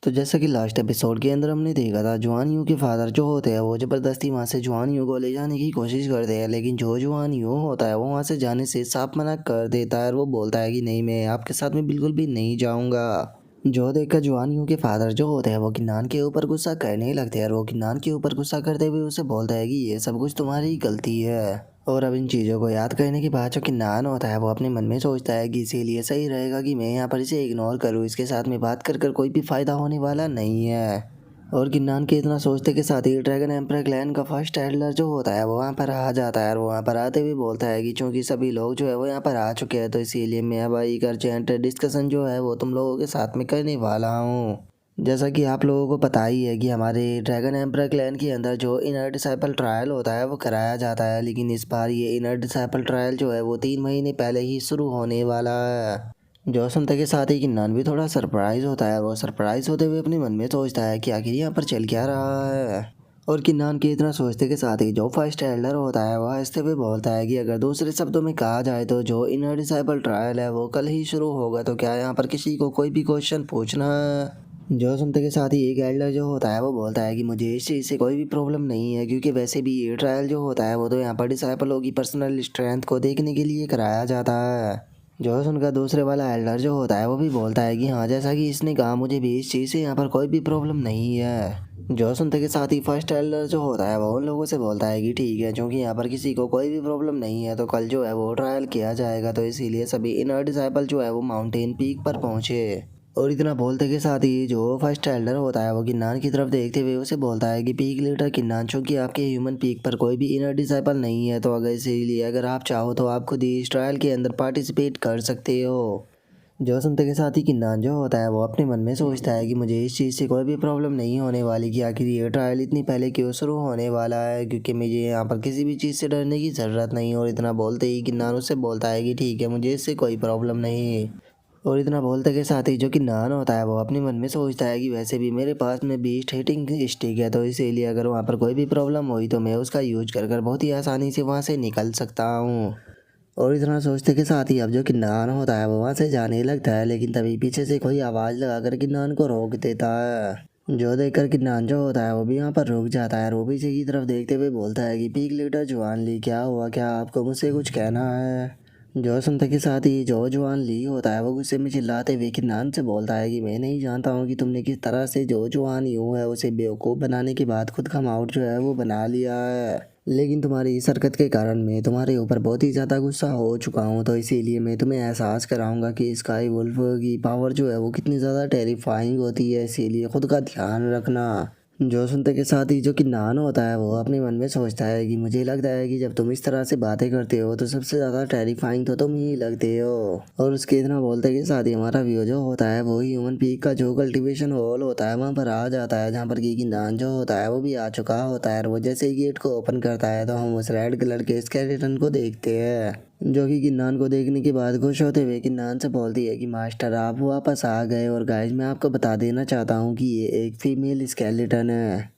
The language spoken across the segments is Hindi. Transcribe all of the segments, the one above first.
तो जैसा कि लास्ट एपिसोड के अंदर हमने देखा था, जुआन यू के फादर जो होते हैं वो ज़बरदस्ती वहाँ से जुआन यू को ले जाने की कोशिश करते हैं, लेकिन जो जुआन यू होता है वो वहाँ से जाने से साफ मना कर देता है और वो बोलता है कि नहीं, मैं आपके साथ में बिल्कुल भी नहीं जाऊँगा। जो देखकर जुआन यू के फादर जो होते हैं वो किन्नान के ऊपर गुस्सा करने लगते हैं और वो किन्नान के ऊपर गुस्सा करते हुए उसे बोलता है कि ये सब कुछ तुम्हारी गलती है। और अब इन चीज़ों को याद करने के बाद जो किन्नान होता है वो अपने मन में सोचता है कि इसीलिए सही रहेगा कि मैं यहाँ पर इसे इग्नोर करूँ, इसके साथ में बात कर कोई भी फ़ायदा होने वाला नहीं है। और किन्नान के इतना सोचते के साथ ही ड्रैगन एम्पर क्लैन का फर्स्ट एल्डर जो होता है वो वहाँ पर आ जाता है और वो वहाँ पर आते हुए बोलता है कि चूंकि सभी लोग जो है वो यहाँ पर आ चुके हैं, तो इसीलिए मैं अब एक अर्जेंट डिस्कशन जो है वो तुम लोगों के साथ में करने वाला हूँ। जैसा कि आप लोगों को पता ही है कि हमारे ड्रैगन एम्पर क्लैन के अंदर जो इनर डिसाइपल ट्रायल होता है वो कराया जाता है, लेकिन इस बार ये इनर डिसाइपल ट्रायल जो है वो 3 महीने पहले ही शुरू होने वाला है। जो सुनते के साथ ही किन्नान भी थोड़ा सरप्राइज होता है। वो सरप्राइज होते हुए अपने मन में सोचता है कि आखिर यहाँ पर चल क्या रहा है। और किन्नान के इतना सोचते के साथ ही जो फर्स्ट एल्डर होता है वह हंसते हुए बोलता है कि अगर दूसरे शब्दों में कहा जाए तो जो इनर डिसाइपल ट्रायल है वो कल ही शुरू होगा, तो क्या यहाँ पर किसी को कोई भी क्वेश्चन पूछना है। जो सुनते के साथ ही एक एल्डर जो होता है वो बोलता है कि मुझे इस चीज़ से कोई भी प्रॉब्लम नहीं है, क्योंकि वैसे भी ये ट्रायल जो होता है वो तो यहाँ पर डिसाइपलों की पर्सनल स्ट्रेंथ को देखने के लिए कराया जाता है। जो सुनकर दूसरे वाला एल्डर जो होता है वो भी बोलता है कि हाँ, जैसा कि इसने कहा मुझे भी इस चीज़ से यहाँ पर कोई भी प्रॉब्लम नहीं है। जो सुनते के साथ ही फर्स्ट एल्डर जो होता है वो उन लोगों से बोलता है कि ठीक है, क्योंकि यहाँ पर किसी को कोई भी प्रॉब्लम नहीं है तो कल जो है वो ट्रायल किया जाएगा, तो इसीलिए सभी इनर डिसाइपल जो है वो माउंटेन पीक पर पहुँचे। और इतना बोलते के साथ ही जो फर्स्ट एल्डर होता है वो किन्नान की तरफ देखते हुए उसे बोलता है कि पीक लीडर किन्नान, चूंकि आपके ह्यूमन पीक पर कोई भी इनर डिसाइपल नहीं है, तो अगर इसीलिए अगर आप चाहो तो आप खुद ही इस ट्रायल के अंदर पार्टिसिपेट कर सकते हो। जो सुनते के साथ ही किन्नान जो होता है वो अपने मन में सोचता है कि मुझे इस चीज़ से कोई भी प्रॉब्लम नहीं होने वाली कि आखिर ये ट्रायल इतनी पहले क्यों शुरू होने वाला है, क्योंकि मुझे यहाँ पर किसी भी चीज़ से डरने की ज़रूरत नहीं। और इतना बोलते ही किन्नान उससे बोलता है कि ठीक है, मुझे इससे कोई प्रॉब्लम नहीं। और इतना बोलते के साथ ही जो किन्नान होता है वो अपने मन में सोचता है कि वैसे भी मेरे पास में बीस्ट हिटिंग स्टिक है, तो इसीलिए अगर वहाँ पर कोई भी प्रॉब्लम हुई तो मैं उसका यूज कर बहुत ही आसानी से वहाँ से निकल सकता हूँ। और इतना सोचते के साथ ही अब जो किन्नान होता है वो वहाँ से जाने लगता है, लेकिन तभी पीछे से कोई आवाज़ लगाकर किन्नान को रोक देता है। जो देखकर किन्नान जो होता है वो भी यहाँ पर रुक जाता है और वो पीछे की तरफ देखते हुए बोलता है कि पीक लीडर जुआन ली, क्या हुआ, क्या आपको मुझसे कुछ कहना है। जो सुनते के साथ ही जो जुआन ली होता है वो गुस्से में चिल्लाते हुए किन्नान से बोलता है कि मैं नहीं जानता हूँ कि तुमने किस तरह से जो जुआन यूँ है उसे बेवकूफ़ बनाने के बाद खुद का माउट जो है वो बना लिया है, लेकिन तुम्हारी इस हरकत के कारण मैं तुम्हारे ऊपर बहुत ही ज़्यादा गुस्सा हो चुका हूँ, तो इसीलिए मैं तुम्हें एहसास कराऊंगा कि स्काई वुल्फ की पावर जो है वो कितनी ज़्यादा टेरिफाइंग होती है, इसीलिए खुद का ध्यान रखना। जो सुनते के साथ ही जो किन्नान होता है वो अपने मन में सोचता है कि मुझे लगता है कि जब तुम इस तरह से बातें करते हो तो सबसे ज़्यादा टेरिफाइंग तो तुम ही लगते हो। और उसके इतना बोलते के साथ ही हमारा व्यू जो होता है वो ह्यूमन पीक का जो कल्टीवेशन हॉल होता है वहाँ पर आ जाता है, जहाँ पर कि किन्नान जो होता है वो भी आ चुका होता है। और वो जैसे ही गेट को ओपन करता है तो हम उस रेड कलर के स्केलेटन को देखते हैं, जो कि किन्नान को देखने के बाद खुश होते हुए किन्नान से बोलती है कि मास्टर आप वापस आ गए, और गाइस मैं आपको बता देना चाहता हूँ कि ये एक फीमेल स्केलेटन है।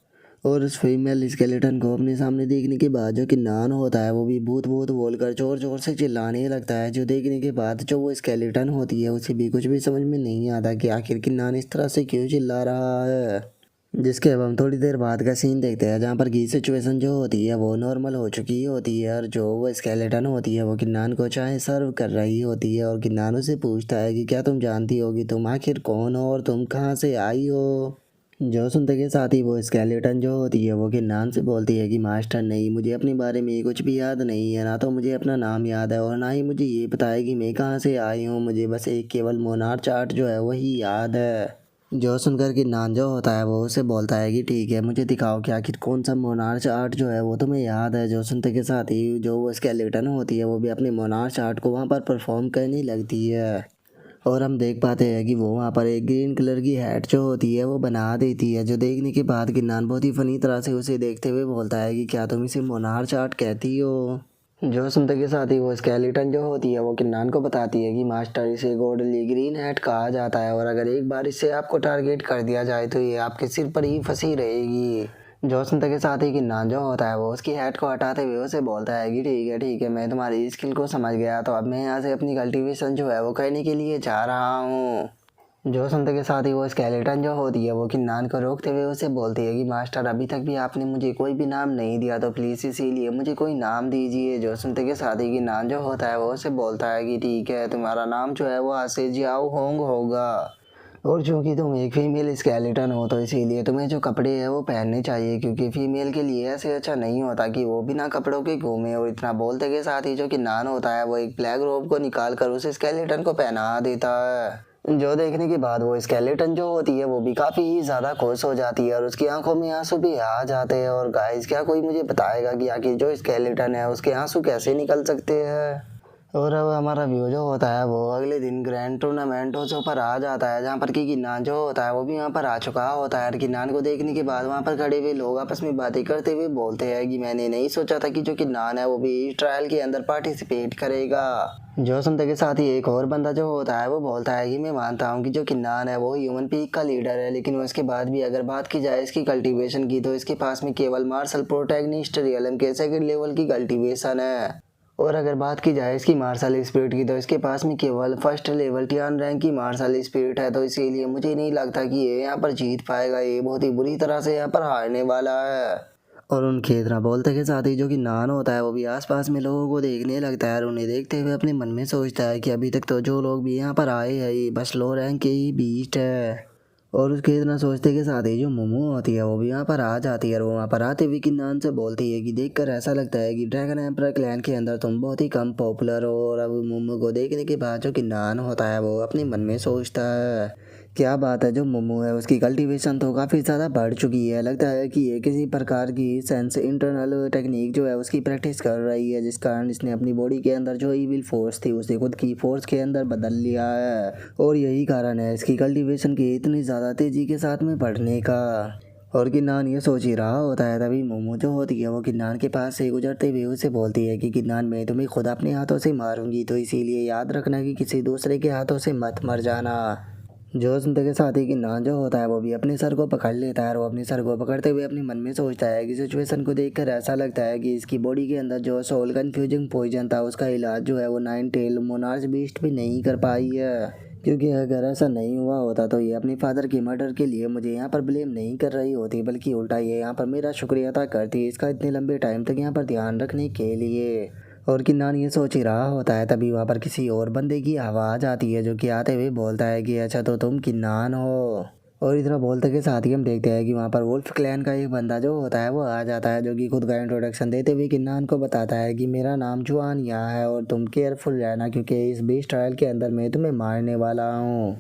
और उस फीमेल स्केलेटन को अपने सामने देखने के बाद जो किन्नान होता है वो भी भूत भूत बोलकर जोर जोर से चिल्लाने लगता है, जो देखने के बाद जो वो स्केलेटन होती है उसे भी कुछ भी समझ में नहीं आता कि आखिर किन्नान इस तरह से क्यों चिल्ला रहा है। जिसके अब हम थोड़ी देर बाद का सीन देखते हैं, जहाँ पर की सिचुएशन जो होती है वो नॉर्मल हो चुकी होती है और जो वो स्केलेटन होती है वो किन्नान को चाय सर्व कर रही होती है। और किन्नान उसे पूछता है कि क्या तुम जानती हो कि तुम आखिर कौन हो और तुम कहाँ से आई हो। जो सुनते के साथ ही वो स्केलेटन जो होती है वो किन्नान से बोलती है कि मास्टर नहीं, मुझे अपने बारे में कुछ भी याद नहीं है, ना तो मुझे अपना नाम याद है और ना ही मुझे ये पता है कि मैं कहाँ से आई हूँ, मुझे बस एक केवल मोनार चार्ट जो है वही याद है। जो सुनकर किन्नान जो होता है वो उसे बोलता है कि ठीक है, मुझे दिखाओ कि आखिर कौन सा मोनार्च आर्ट जो है वो तुम्हें याद है। जो सुनते के साथ ही जो वो स्केलेटन होती है वो भी अपने मोनार्च आर्ट को वहाँ पर परफॉर्म करने लगती है। और हम देख पाते हैं कि वो वहाँ पर एक ग्रीन कलर की हैट जो होती है वो बना देती है, जो देखने के बाद किन्नान बहुत ही फनी तरह से उसे देखते हुए बोलता है कि क्या तुम इसे मोनार्च आर्ट कहती हो। जो सुनते के साथ ही वो स्केलेटन जो होती है वो किन्नान को बताती है कि मास्टर इसे गोल्डली ग्रीन हैट कहा जाता है, और अगर एक बार इससे आपको टारगेट कर दिया जाए तो ये आपके सिर पर ही फंसी रहेगी। जो सुनते के साथ ही किन्नान जो होता है वो उसकी हैट को हटाते हुए उसे बोलता है कि ठीक है, मैं तुम्हारी स्किल को समझ गया, तो अब मैं यहाँ से अपनी कल्टीवेशन जो है वो करने के लिए जा रहा हूँ। जो सुनते के साथ ही वो स्केलेटन जो होती है वो किन्नान को रोकते हुए उसे बोलती है कि मास्टर अभी तक भी आपने मुझे कोई भी नाम नहीं दिया, तो प्लीज़ इसीलिए मुझे कोई नाम दीजिए। जो सुनते के साथ ही किन्नान जो होता है वो उसे बोलता है कि ठीक है, तुम्हारा नाम जो है वो आज से जियाओ होंग होगा। और चूंकि तुम एक फीमेल स्केलेटन हो तो इसीलिए तुम्हें जो कपड़े हैं वो पहनने चाहिए, क्योंकि फीमेल के लिए ऐसे अच्छा नहीं होता कि वो बिना कपड़ों के घूमे। और इतना बोलते के साथ ही जो किन्नान होता है वो एक ब्लैक रोब को निकाल कर उस स्केलेटन को पहना देता है। जो देखने के बाद वो स्केलेटन जो होती है वो भी काफ़ी ही ज़्यादा खुश हो जाती है और उसकी आंखों में आंसू भी आ जाते हैं। और गाइस, क्या कोई मुझे बताएगा कि आखिर जो स्केलेटन है उसके आंसू कैसे निकल सकते हैं? और अब हमारा व्यू जो होता है वो अगले दिन ग्रैंड टूर्नामेंट से ऊपर आ जाता है, जहाँ पर कि किन्नान जो होता है वो भी वहाँ पर आ चुका होता है। और किन्नान को देखने के बाद वहाँ पर खड़े हुए लोग आपस में बातें करते हुए बोलते हैं कि मैंने नहीं सोचा था कि जो किन्नान है वो भी इस ट्रायल के अंदर पार्टिसिपेट करेगा। जो सुनते के साथ ही एक और बंदा जो होता है वो बोलता है कि मैं मानता हूँ कि जो किन्नान है वो ह्यूमन पीक का लीडर है, लेकिन उसके बाद भी अगर बात की जाए इसकी कल्टीवेशन की तो इसके पास में केवल मार्शल प्रोटैगनिस्ट रियलम के सेकंड लेवल की कल्टीवेशन है। और अगर बात की जाए इसकी मार्शल स्पिरिट की तो इसके पास में केवल फर्स्ट लेवल टियान रैंक की मार्शल स्पिरिट है, तो इसीलिए मुझे नहीं लगता कि ये यहाँ पर जीत पाएगा। ये बहुत ही बुरी तरह से यहाँ पर हारने वाला है। और उनके इतना बोलते के साथ ही जो कि नान होता है वो भी आसपास में लोगों को देखने लगता है और उन्हें देखते हुए अपने मन में सोचता है कि अभी तक तो जो लोग भी यहाँ पर आए हैं ये बस लो रैंक के ही बीस्ट है। और उसके इतना सोचते के साथ ही जो मोमो होती है वो भी यहाँ पर आ जाती है और वो वहाँ पर आते हुए किन्नान से बोलती है कि देखकर ऐसा लगता है कि ड्रैगन एम्परर क्लैन के अंदर तुम बहुत ही कम पॉपुलर हो। और अब मोमो को देखने के बाद जो किन्नान होता है वो अपने मन में सोचता है, क्या बात है, जो मोमो है उसकी कल्टीवेशन तो काफ़ी ज़्यादा बढ़ चुकी है। लगता है कि ये किसी प्रकार की सेंस इंटरनल टेक्निक जो है उसकी प्रैक्टिस कर रही है, जिस कारण इसने अपनी बॉडी के अंदर जो इविल फोर्स थी उसे खुद की फोर्स के अंदर बदल लिया है। और यही कारण है इसकी कल्टीवेशन की इतनी ज़्यादा तेज़ी के साथ में बढ़ने का। और किन्नान ये सोच ही रहा होता है तभी मोमो जो होती है वो किन्नान के पास से गुजरते हुए उसे बोलती है कि किन्नान, मैं तुम्हें खुद अपने हाथों से मारूंगी, तो इसीलिए याद रखना कि किसी दूसरे के हाथों से मत मर जाना। जो सुनते के साथ ही किन्नान जो होता है वो भी अपने सर को पकड़ लेता है और वो अपने सर को पकड़ते हुए अपने मन में सोचता है कि सिचुएशन को देखकर ऐसा लगता है कि इसकी बॉडी के अंदर जो सोल कन्फ्यूजिंग पॉइजन था उसका इलाज जो है वो नाइन टेल मोनार्च बीस्ट भी नहीं कर पाई है। क्योंकि अगर ऐसा नहीं हुआ होता तो ये अपने फादर के मर्डर के लिए मुझे यहाँ पर ब्लेम नहीं कर रही होती, बल्कि उल्टा ये यहाँ पर मेरा शुक्रिया अदा करती इसका इतने लंबे टाइम तक यहाँ पर ध्यान रखने के लिए। और किन्नान ये सोच ही रहा होता है तभी वहाँ पर किसी और बंदे की आवाज़ आती है जो कि आते हुए बोलता है कि अच्छा तो तुम किन्नान हो। और इतना बोलते के साथ ही हम देखते हैं कि वहाँ पर वुल्फ क्लैन का एक बंदा जो होता है वो आ जाता है, जो कि खुद का इंट्रोडक्शन देते हुए किन्नान को बताता है कि मेरा नाम जुआन यहाँ है और तुम केयरफुल रहना, क्योंकि इस बीस्ट ट्रायल के अंदर मैं तुम्हें मारने वाला हूँ।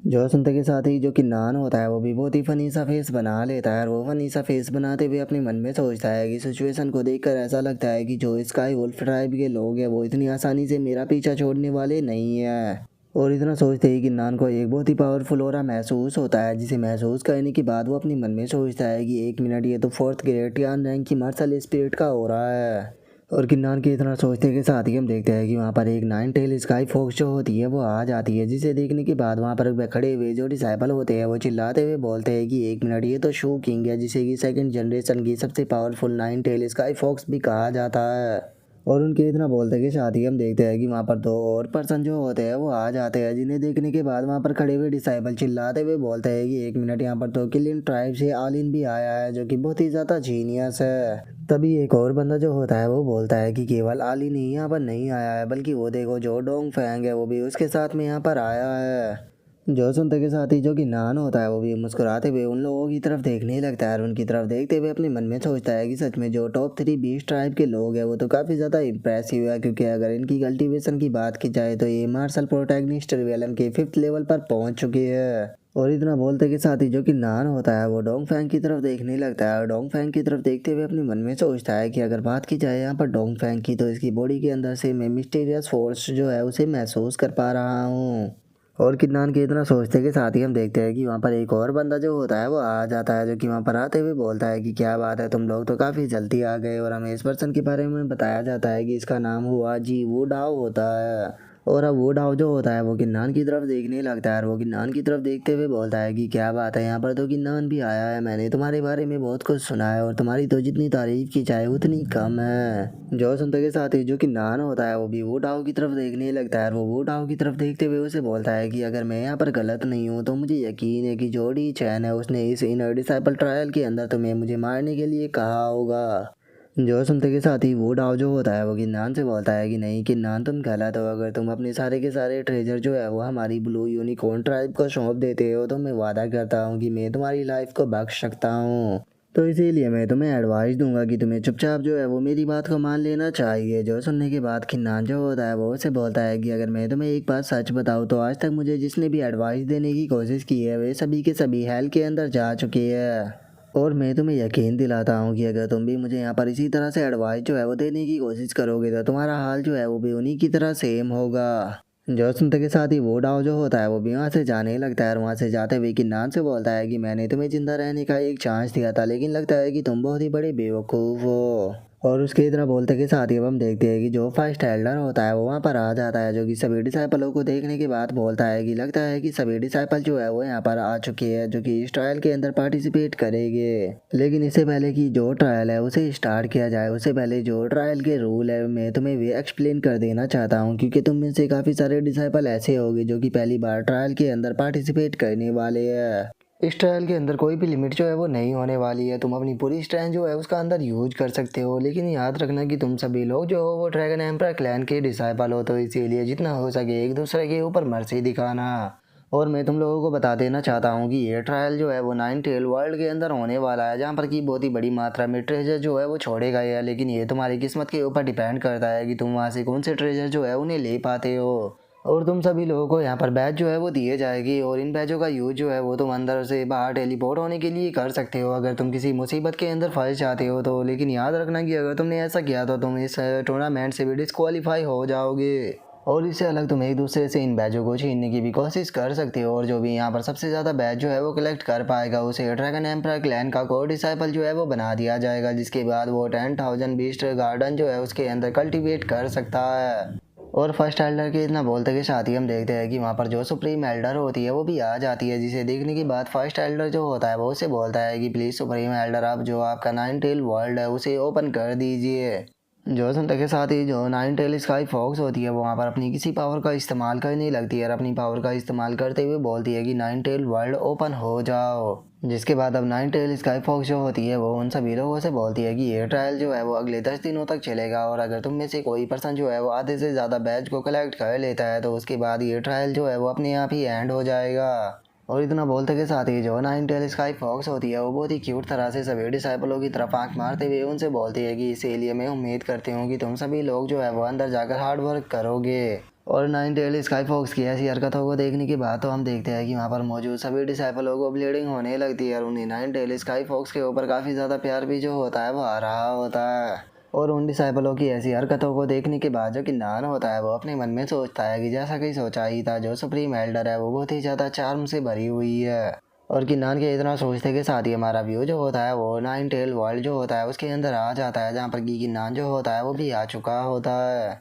जो सुनते के साथ ही जो किन्नान होता है वो भी बहुत ही फनी सा फेस बना लेता है और वो फनी सा फेस बनाते हुए अपने मन में सोचता है कि सिचुएशन को देखकर ऐसा लगता है कि जो स्काई वुल्फ ट्राइब के लोग हैं वो इतनी आसानी से मेरा पीछा छोड़ने वाले नहीं है। और इतना सोचते ही किन्नान को एक बहुत ही पावरफुल ऑरा महसूस होता है, जिसे महसूस करने के बाद वो अपने मन में सोचता है कि एक मिनट, ये तो फोर्थ ग्रेड यान रैंक की मार्शल स्पिरिट का हो रहा है। और किन्नान की इतना सोचते के साथ ही हम देखते हैं कि वहाँ पर एक नाइन टेल स्काई फॉक्स जो होती है वो आ जाती है, जिसे देखने के बाद वहाँ पर खड़े हुए जो डिसाइबल होते हैं वो चिल्लाते हुए बोलते हैं कि एक मिनट, ये तो शू किंग है, जिसे कि सेकंड जनरेशन की सबसे powerful nine tail sky fox भी कहा जाता है। और उनके इतना बोलते के साथ ही हम देखते हैं कि वहाँ पर दो और पर्सन जो होते हैं वो आ जाते हैं, जिन्हें देखने के बाद वहाँ पर खड़े हुए डिसाइबल चिल्लाते हुए बोलते हैं कि एक मिनट, यहाँ पर तो किलियन ट्राइब से आलिन भी आया है, जो कि बहुत ही ज़्यादा जीनियस है। तभी एक और बंदा जो होता है वो बोलता है कि केवल आलिन ही यहाँ पर नहीं आया है, बल्कि वो देखो जो डोंग फैंग है वो भी उसके साथ में यहाँ पर आया है। जो सुनते के साथ ही जो कि नान होता है वो भी मुस्कुराते हुए उन लोगों की तरफ देखने लगता है और उनकी तरफ देखते हुए अपने मन में सोचता है कि सच में जो टॉप 3 बीस्ट ट्राइब के लोग हैं वो तो काफ़ी ज़्यादा इम्प्रेसिव है, क्योंकि अगर इनकी कल्टीवेशन की बात की जाए तो ये मार्शल प्रोटैगनिस्ट रियलम के 5th लेवल पर पहुंच चुकी है। और इतना बोलते के साथ ही जो कि नान होता है वो डोंग फैंग की तरफ देखने लगता है और डोंग फैंग की तरफ देखते हुए अपने मन में सोचता है कि अगर बात की जाए यहाँ पर डोंग फैंग की तो इसकी बॉडी के अंदर से मैं मिस्टीरियस फोर्स जो है उसे महसूस कर पा रहा हूँ। और किन्नान के इतना सोचते के साथ ही हम देखते हैं कि वहाँ पर एक और बंदा जो होता है वो आ जाता है, जो कि वहाँ पर आते हुए बोलता है कि क्या बात है, तुम लोग तो काफ़ी जल्दी आ गए। और हमें इस पर्सन के बारे में बताया जाता है कि इसका नाम हुआ जी वो डाओ होता है। और अब वो डाव जो होता है वो किन्नान की तरफ देखने लगता है और वो किन्नान की तरफ देखते हुए बोलता है कि क्या बात है, यहाँ पर तो किन्नान भी आया है। मैंने तुम्हारे बारे में बहुत कुछ सुना है और तुम्हारी तो जितनी तारीफ की जाए उतनी कम है। जो सुनते के साथ ही जो किन्नान होता है वो भी वो डाव की तरफ देखने लगता है और वो डाव की तरफ देखते हुए उसे बोलता है कि अगर मैं यहाँ पर गलत नहीं हूँ तो मुझे यकीन है कि जोडी चैन है उसने इस इनर डिसाइपल ट्रायल के अंदर तुम्हें मुझे मारने के लिए कहा होगा। जो सुनते के साथ ही वो डाव जो होता है वो किन्नान से बोलता है कि नहीं किन्नान, तुम गलत हो। अगर तुम अपने सारे के सारे ट्रेजर जो है वो हमारी ब्लू यूनिकॉर्न ट्राइब को सौंप देते हो तो मैं वादा करता हूँ कि मैं तुम्हारी लाइफ को बख्श सकता हूँ। तो इसीलिए मैं तुम्हें एडवाइस दूंगा कि तुम्हें चुपचाप जो है वो मेरी बात को मान लेना चाहिए। जो सुनने के बाद किन्नान जो होता है वो उसे बोलता है कि अगर मैं तुम्हें एक बात सच बताऊँ तो आज तक मुझे जिसने भी एडवाइस देने की कोशिश की है वे सभी के सभी हेल के अंदर जा चुके हैं। और मैं तुम्हें यकीन दिलाता हूँ कि अगर तुम भी मुझे यहाँ पर इसी तरह से एडवाइस जो है वो देने की कोशिश करोगे तो तुम्हारा हाल जो है वो भी उन्हीं की तरह सेम होगा। जो सुनते के साथ ही वो डाव जो होता है वो भी वहाँ से जाने लगता है और वहाँ से जाते हुए किन्नान से बोलता है कि मैंने तुम्हें जिंदा रहने का एक चांस दिया था लेकिन लगता है कि तुम बहुत ही बड़े बेवकूफ़ हो। और उसके इतना बोलते के साथ ही अब हम देखते हैं कि जो फर्स्ट एल्डर होता है वो वहाँ पर आ जाता है, जो कि सभी डिसाइपलों को देखने के बाद बोलता है कि लगता है कि सभी डिसाइपल जो है वो यहाँ पर आ चुके हैं जो कि इस ट्रायल के अंदर पार्टिसिपेट करेंगे। लेकिन इससे पहले कि जो ट्रायल है उसे स्टार्ट किया जाए उससे पहले जो ट्रायल के रूल है मैं तुम्हें वे एक्सप्लेन कर देना चाहता हूँ, क्योंकि तुम में से काफ़ी सारे डिसाइपल ऐसे होंगे जो कि पहली बार ट्रायल के अंदर पार्टिसिपेट करने वाले हैं। इस ट्रायल के अंदर कोई भी लिमिट जो है वो नहीं होने वाली है। तुम अपनी पूरी स्ट्रेंथ जो है उसका अंदर यूज कर सकते हो, लेकिन याद रखना कि तुम सभी लोग जो हो वो ड्रैगन एम्परर क्लैन के डिसाइपल हो, तो इसीलिए जितना हो सके एक दूसरे के ऊपर मर्जी दिखाना। और मैं तुम लोगों को बता देना चाहता हूँ कि ये ट्रायल जो है वो नाइन टेल वर्ल्ड के अंदर होने वाला है, जहाँ पर कि बहुत ही बड़ी मात्रा में ट्रेजर जो है वो छोड़े गए हैं। लेकिन ये तुम्हारी किस्मत के ऊपर डिपेंड करता है कि तुम वहाँ से कौन से ट्रेजर जो है उन्हें ले पाते हो। और तुम सभी लोगों को यहाँ पर बैच जो है वो दिए जाएगी और इन बैचों का यूज जो है वो तुम अंदर से बाहर टेलीपोर्ट होने के लिए कर सकते हो अगर तुम किसी मुसीबत के अंदर फंस जाते हो तो। लेकिन याद रखना कि अगर तुमने ऐसा किया तो तुम इस टूर्नामेंट से भी डिस्क्वालीफाई हो जाओगे। और इससे अलग तुम एक दूसरे से इन बैचों को छीनने की भी कोशिश कर सकते हो, और जो भी यहाँ पर सबसे ज़्यादा बैच जो है वो कलेक्ट कर पाएगा उसे ड्रैगन एम्परर क्लैन का कोर डिसाइपल जो है वो बना दिया जाएगा, जिसके बाद वो 10,000 बीस्ट गार्डन जो है उसके अंदर कल्टीवेट कर सकता है। और फर्स्ट एल्डर के इतना बोलते के साथ ही हम देखते हैं कि वहाँ पर जो सुप्रीम एल्डर होती है वो भी आ जाती है, जिसे देखने के बाद फर्स्ट एल्डर जो होता है वो उसे बोलता है कि प्लीज़ सुप्रीम एल्डर आप जो आपका नाइन टेल वर्ल्ड है उसे ओपन कर दीजिए। जो सुनते के साथ ही जो नाइन टेल स्काई फॉक्स होती है वो वहाँ पर अपनी किसी पावर का इस्तेमाल करने लगती है और अपनी पावर का इस्तेमाल करते हुए बोलती है कि नाइन टेल वर्ल्ड ओपन हो जाओ। जिसके बाद अब नाइन टेल स्काई फॉक्स जो होती है वो उन सभी लोगों से बोलती है कि ये ट्रायल जो है वो अगले 10 दिनों तक चलेगा, और अगर तुम में से कोई पर्सन जो है वो आधे से ज़्यादा बैच को कलेक्ट कर लेता है तो उसके बाद ये ट्रायल जो है वो अपने आप ही एंड हो जाएगा। और इतना बोलते के साथ ही जो नाइन टेल स्काई फॉक्स होती है वो बहुत ही क्यूट तरह से सभी डिसाइपलों की तरफ आंख मारते हुए उनसे बोलती है कि इसीलिए मैं उम्मीद करती हूँ कि तुम सभी लोग जो है वो अंदर जाकर हार्ड वर्क करोगे। और नाइन टेल स्काई फॉक्स की ऐसी हरकतों को देखने के बाद तो हम देखते हैं कि वहाँ पर मौजूद सभी डिसाइपलों को ब्लीडिंग होने लगती है और उन्हें नाइन टेल स्काई फॉक्स के ऊपर काफ़ी ज़्यादा प्यार भी जो होता है वो आ रहा होता है। और उन डिसाइपलों की ऐसी हरकतों को देखने के बाद जो किन्नान होता है वो अपने मन में सोचता है कि जैसा कि सोचा ही था, जो सुप्रीम एल्डर है वो बहुत ही ज़्यादा चार्म से भरी हुई है। और किन्नान के इतना सोचते के साथ ही हमारा व्यू जो होता है वो नाइन टेल वर्ल्ड जो होता है उसके अंदर आ जाता है, जहाँ पर कि किन्नान जो होता है वो भी आ चुका होता है।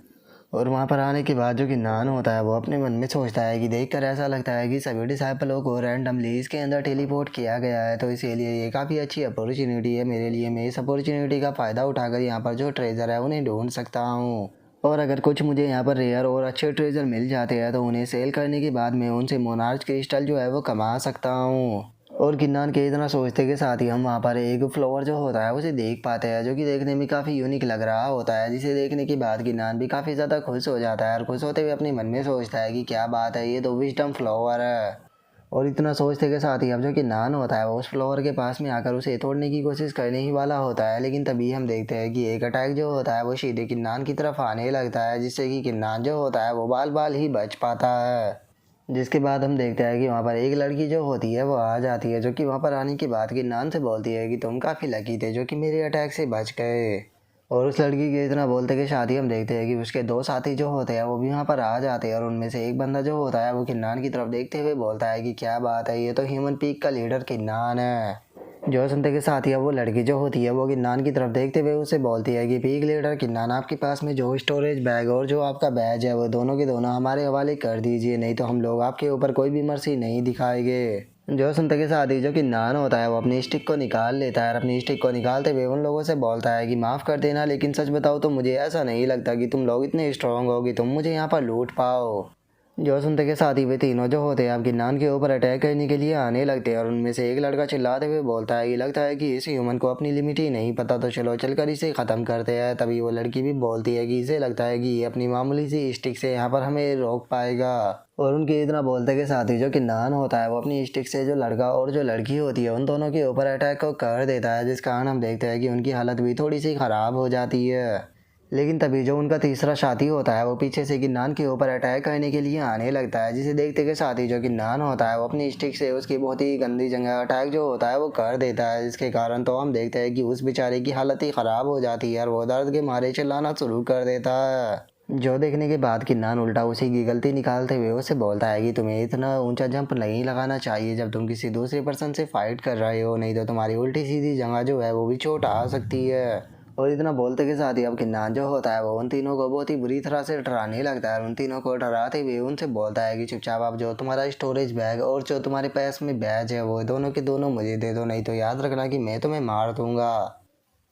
और वहाँ पर आने के बाद जो किन्नान होता है वो अपने मन में सोचता है कि देखकर ऐसा लगता है कि सभी डिसाइपलों को रैंडमली इसके अंदर टेलीपोर्ट किया गया है, तो इसीलिए ये काफ़ी अच्छी अपॉर्चुनिटी है मेरे लिए। मैं इस अपॉर्चुनिटी का फ़ायदा उठाकर यहाँ पर जो ट्रेजर है उन्हें ढूंढ सकता हूँ। और अगर कुछ मुझे यहाँ पर रेयर और अच्छे ट्रेजर मिल जाते हैं तो उन्हें सेल करने के बाद मैं उनसे मोनार्च क्रिस्टल जो है वो कमा सकता हूँ। और किन्नान के इतना सोचते के साथ ही हम वहाँ पर एक फ्लावर जो होता है उसे देख पाते हैं, जो कि देखने में काफ़ी यूनिक लग रहा होता है, जिसे देखने के बाद किन्नान भी काफ़ी ज़्यादा खुश हो जाता है और खुश होते हुए अपने मन में सोचता है कि क्या बात है, ये तो विजडम फ्लावर है। और इतना सोचते के साथ ही अब जो किन्नान होता है वो उस फ्लावर के पास में आकर उसे तोड़ने की कोशिश करने ही वाला होता है, लेकिन तभी हम देखते हैं कि एक अटैक जो होता है वो सीधे किन्नान की तरफ आने लगता है, जिससे कि किन्नान जो होता है वो बाल बाल ही बच पाता है। जिसके बाद हम देखते हैं कि वहाँ पर एक लड़की जो होती है वो आ जाती है, जो कि वहाँ पर आने के बाद किन्नान से बोलती है कि तुम काफ़ी लकी थे जो कि मेरे अटैक से बच गए। और उस लड़की के इतना बोलते के साथ ही हम देखते हैं कि उसके दो साथी जो होते हैं वो भी वहाँ पर आ जाते हैं, और उनमें से एक बंदा जो होता है वो किन्नान की तरफ देखते हुए बोलता है कि क्या बात है, ये तो ह्यूमन पीक का लीडर किन्नान है। जो सुनते के साथ ही अब वो लड़की जो होती है वो किन्नान की तरफ देखते हुए उसे बोलती है कि पीक लीडर किन्नान, आपके पास में जो स्टोरेज बैग और जो आपका बैज है वो दोनों के दोनों हमारे हवाले कर दीजिए, नहीं तो हम लोग आपके ऊपर कोई भी मर्जी नहीं दिखाएंगे। जो सुनते के साथ ही जो किन्नान होता है वो अपनी स्टिक को निकाल लेता है और अपनी स्टिक को निकालते हुए उन लोगों से बोलता है कि माफ़ कर देना, लेकिन सच बताओ तो मुझे ऐसा नहीं लगता कि तुम लोग इतने स्ट्रांग हो कि तुम मुझे यहाँ पर लूट पाओ। जो सुनते के साथ ही वे तीनों जो होते हैं अब किन्नान के ऊपर अटैक करने के लिए आने लगते हैं और उनमें से एक लड़का चिल्लाते हुए बोलता है कि लगता है कि इस ह्यूमन को अपनी लिमिट ही नहीं पता, तो चलो चलकर इसे ख़त्म करते हैं। तभी वो लड़की भी बोलती है कि इसे लगता है कि ये अपनी मामूली सी स्टिक से यहाँ पर हमें रोक पाएगा। और उनके इतना बोलते के साथ ही जो किन्नान होता है वो अपनी स्टिक से जो लड़का और जो लड़की होती है उन दोनों के ऊपर अटैक को कर देता है, जिस कारण हम देखते हैं कि उनकी हालत भी थोड़ी सी ख़राब हो जाती है। लेकिन तभी जो उनका तीसरा साथी होता है वो पीछे से किन्नान के ऊपर अटैक करने के लिए आने लगता है, जिसे देखते के साथ ही जो किन्नान होता है वो अपनी स्टिक से उसकी बहुत ही गंदी जगह अटैक जो होता है वो कर देता है, जिसके कारण तो हम देखते हैं कि उस बेचारे की हालत ही ख़राब हो जाती है और वो दर्द के मारे चिल्लाना शुरू कर देता है। जो देखने के बाद किन्नान उल्टा उसी की गलती निकालते हुए उसे बोलता है कि तुम्हें इतना ऊंचा जंप नहीं लगाना चाहिए जब तुम किसी दूसरे पर्सन से फाइट कर रहे हो, नहीं तो तुम्हारी उल्टी सीधी जगह जो है वो भी चोट आ सकती है। और इतना बोलते के साथ ही अब किन्नान जो होता है वो उन तीनों को बहुत ही बुरी तरह से डराने लगता है और उन तीनों को डराते हुए उनसे बोलता है कि चुपचाप आप जो तुम्हारा स्टोरेज बैग और जो तुम्हारे पास में बैज है वो दोनों के दोनों मुझे दे दो, नहीं तो याद रखना कि मैं तुम्हें मार दूंगा।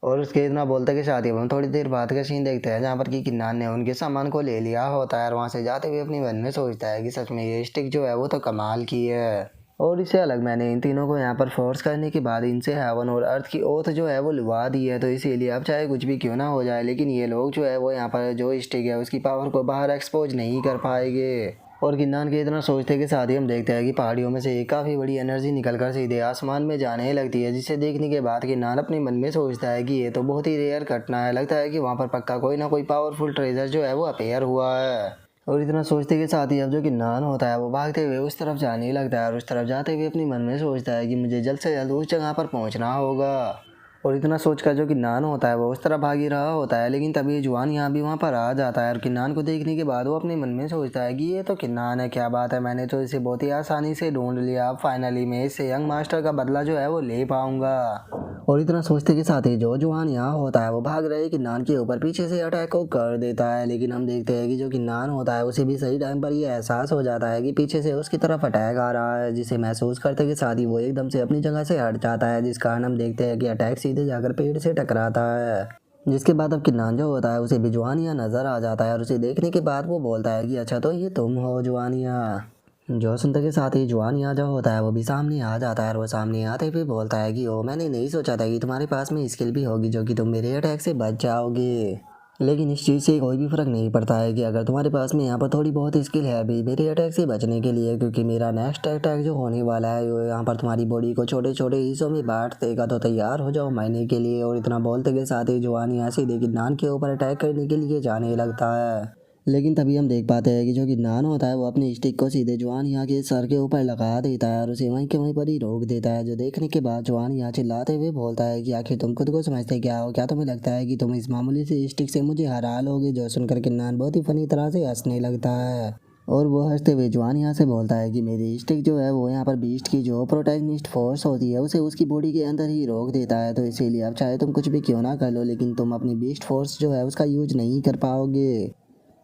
और उसके इतना बोलते के साथ ही हम थोड़ी देर बाद का सीन देखते हैं जहाँ पर कि किन्नान ने उनके सामान को ले लिया होता है और वहाँ से जाते हुए अपनी मन में सोचता है कि सच में ये स्टिक जो है वो तो कमाल की है। और इससे अलग मैंने इन तीनों को यहाँ पर फोर्स करने के बाद इनसे हेवन और अर्थ की ओथ जो है वो लुभा दी है, तो इसीलिए अब चाहे कुछ भी क्यों ना हो जाए लेकिन ये लोग जो है वो यहाँ पर जो स्टिक है उसकी पावर को बाहर एक्सपोज नहीं कर पाएंगे। और किन्नान के इतना सोचते के साथ ही हम देखते हैं कि पहाड़ियों में से एक काफ़ी बड़ी एनर्जी निकलकर सीधे आसमान में जाने लगती है, जिसे देखने के बाद किन्नान अपने मन में सोचता है कि ये तो बहुत ही रेयर घटना है, लगता है कि वहाँ पर पक्का कोई ना कोई पावरफुल ट्रेजर जो है वो अपेयर हुआ है। और इतना सोचते के साथ ही अब जो किन्नान होता है वो भागते हुए उस तरफ जाने लगता है और उस तरफ जाते हुए अपने मन में सोचता है कि मुझे जल्द से जल्द उस जगह पर पहुंचना होगा। और इतना सोचकर जो किन्नान होता है वो उस तरफ भाग ही रहा होता है, लेकिन तभी जुआन यहाँ भी वहाँ पर आ जाता है और किन्नान को देखने के बाद वो अपने मन में सोचता है कि ये तो किन्नान है, क्या बात है, मैंने तो इसे बहुत ही आसानी से ढूंढ लिया, अब फाइनली मैं इससे यंग मास्टर का बदला जो है वो ले पाऊंगा। और इतना सोचते के साथ ही जो जुआन यहाँ होता है वो भाग रहे किन्नान के ऊपर पीछे से अटैक को कर देता है, लेकिन हम देखते हैं कि जो किन्नान होता है उसे भी सही टाइम पर ये एहसास हो जाता है कि पीछे से उसकी तरफ अटैक आ रहा है, जिसे महसूस करते के साथ ही वो एकदम से अपनी जगह से हट जाता है, जिस कारण हम देखते हैं कि अटैक सीधे जाकर पेड़ से टकराता है। जिसके बाद अब किन्नान जो होता है उसे भी जुआनिया नजर आ जाता है और उसे देखने के बाद वो बोलता है कि अच्छा तो ये तुम हो जुआनिया। जो सुनते के साथ ही जुआनिया जो होता है वो भी सामने आ जाता है और वो सामने आते हुए बोलता है कि ओ मैंने नहीं सोचा था कि तुम्हारे पास में स्किल भी होगी जो कि तुम मेरे अटैक से बच जाओगे, लेकिन इस चीज़ से कोई भी फ़र्क नहीं पड़ता है कि अगर तुम्हारे पास में यहाँ पर थोड़ी बहुत स्किल है भी मेरे अटैक से बचने के लिए, क्योंकि मेरा नेक्स्ट अटैक जो होने वाला है वो यहाँ पर तुम्हारी बॉडी को छोटे छोटे हिस्सों में बांट देगा, तो तैयार हो जाओ मरने के लिए। और इतना बोलते के साथ ही जुआनिया सीधे किन्नान के ऊपर अटैक करने के लिए जाने लगता है, लेकिन तभी हम देख पाते हैं कि जो किन्नान होता है वो अपनी स्टिक को सीधे जुआन यहाँ के सर के ऊपर लगा देता है और उसे वहीं के वहीं पर ही रोक देता है, जो देखने के बाद जुआन यहाँ चिल्लाते हुए बोलता है कि आखिर तुम खुद को समझते क्या हो, क्या तुम्हें लगता है कि तुम इस मामूली से स्टिक से मुझे हरा लोगे। जो सुनकर किन्नान बहुत ही फनी तरह से हंसने लगता है और वो हंसते हुए जुआन यहाँ से बोलता है कि मेरी स्टिक जो है वो यहाँ पर बीस्ट की जो प्रोटैगनिस्ट फोर्स होती है उसे उसकी बॉडी के अंदर ही रोक देता है, तो इसीलिए अब चाहे तुम कुछ भी क्यों ना कर लो लेकिन तुम अपनी बीस्ट फोर्स जो है उसका यूज नहीं कर पाओगे।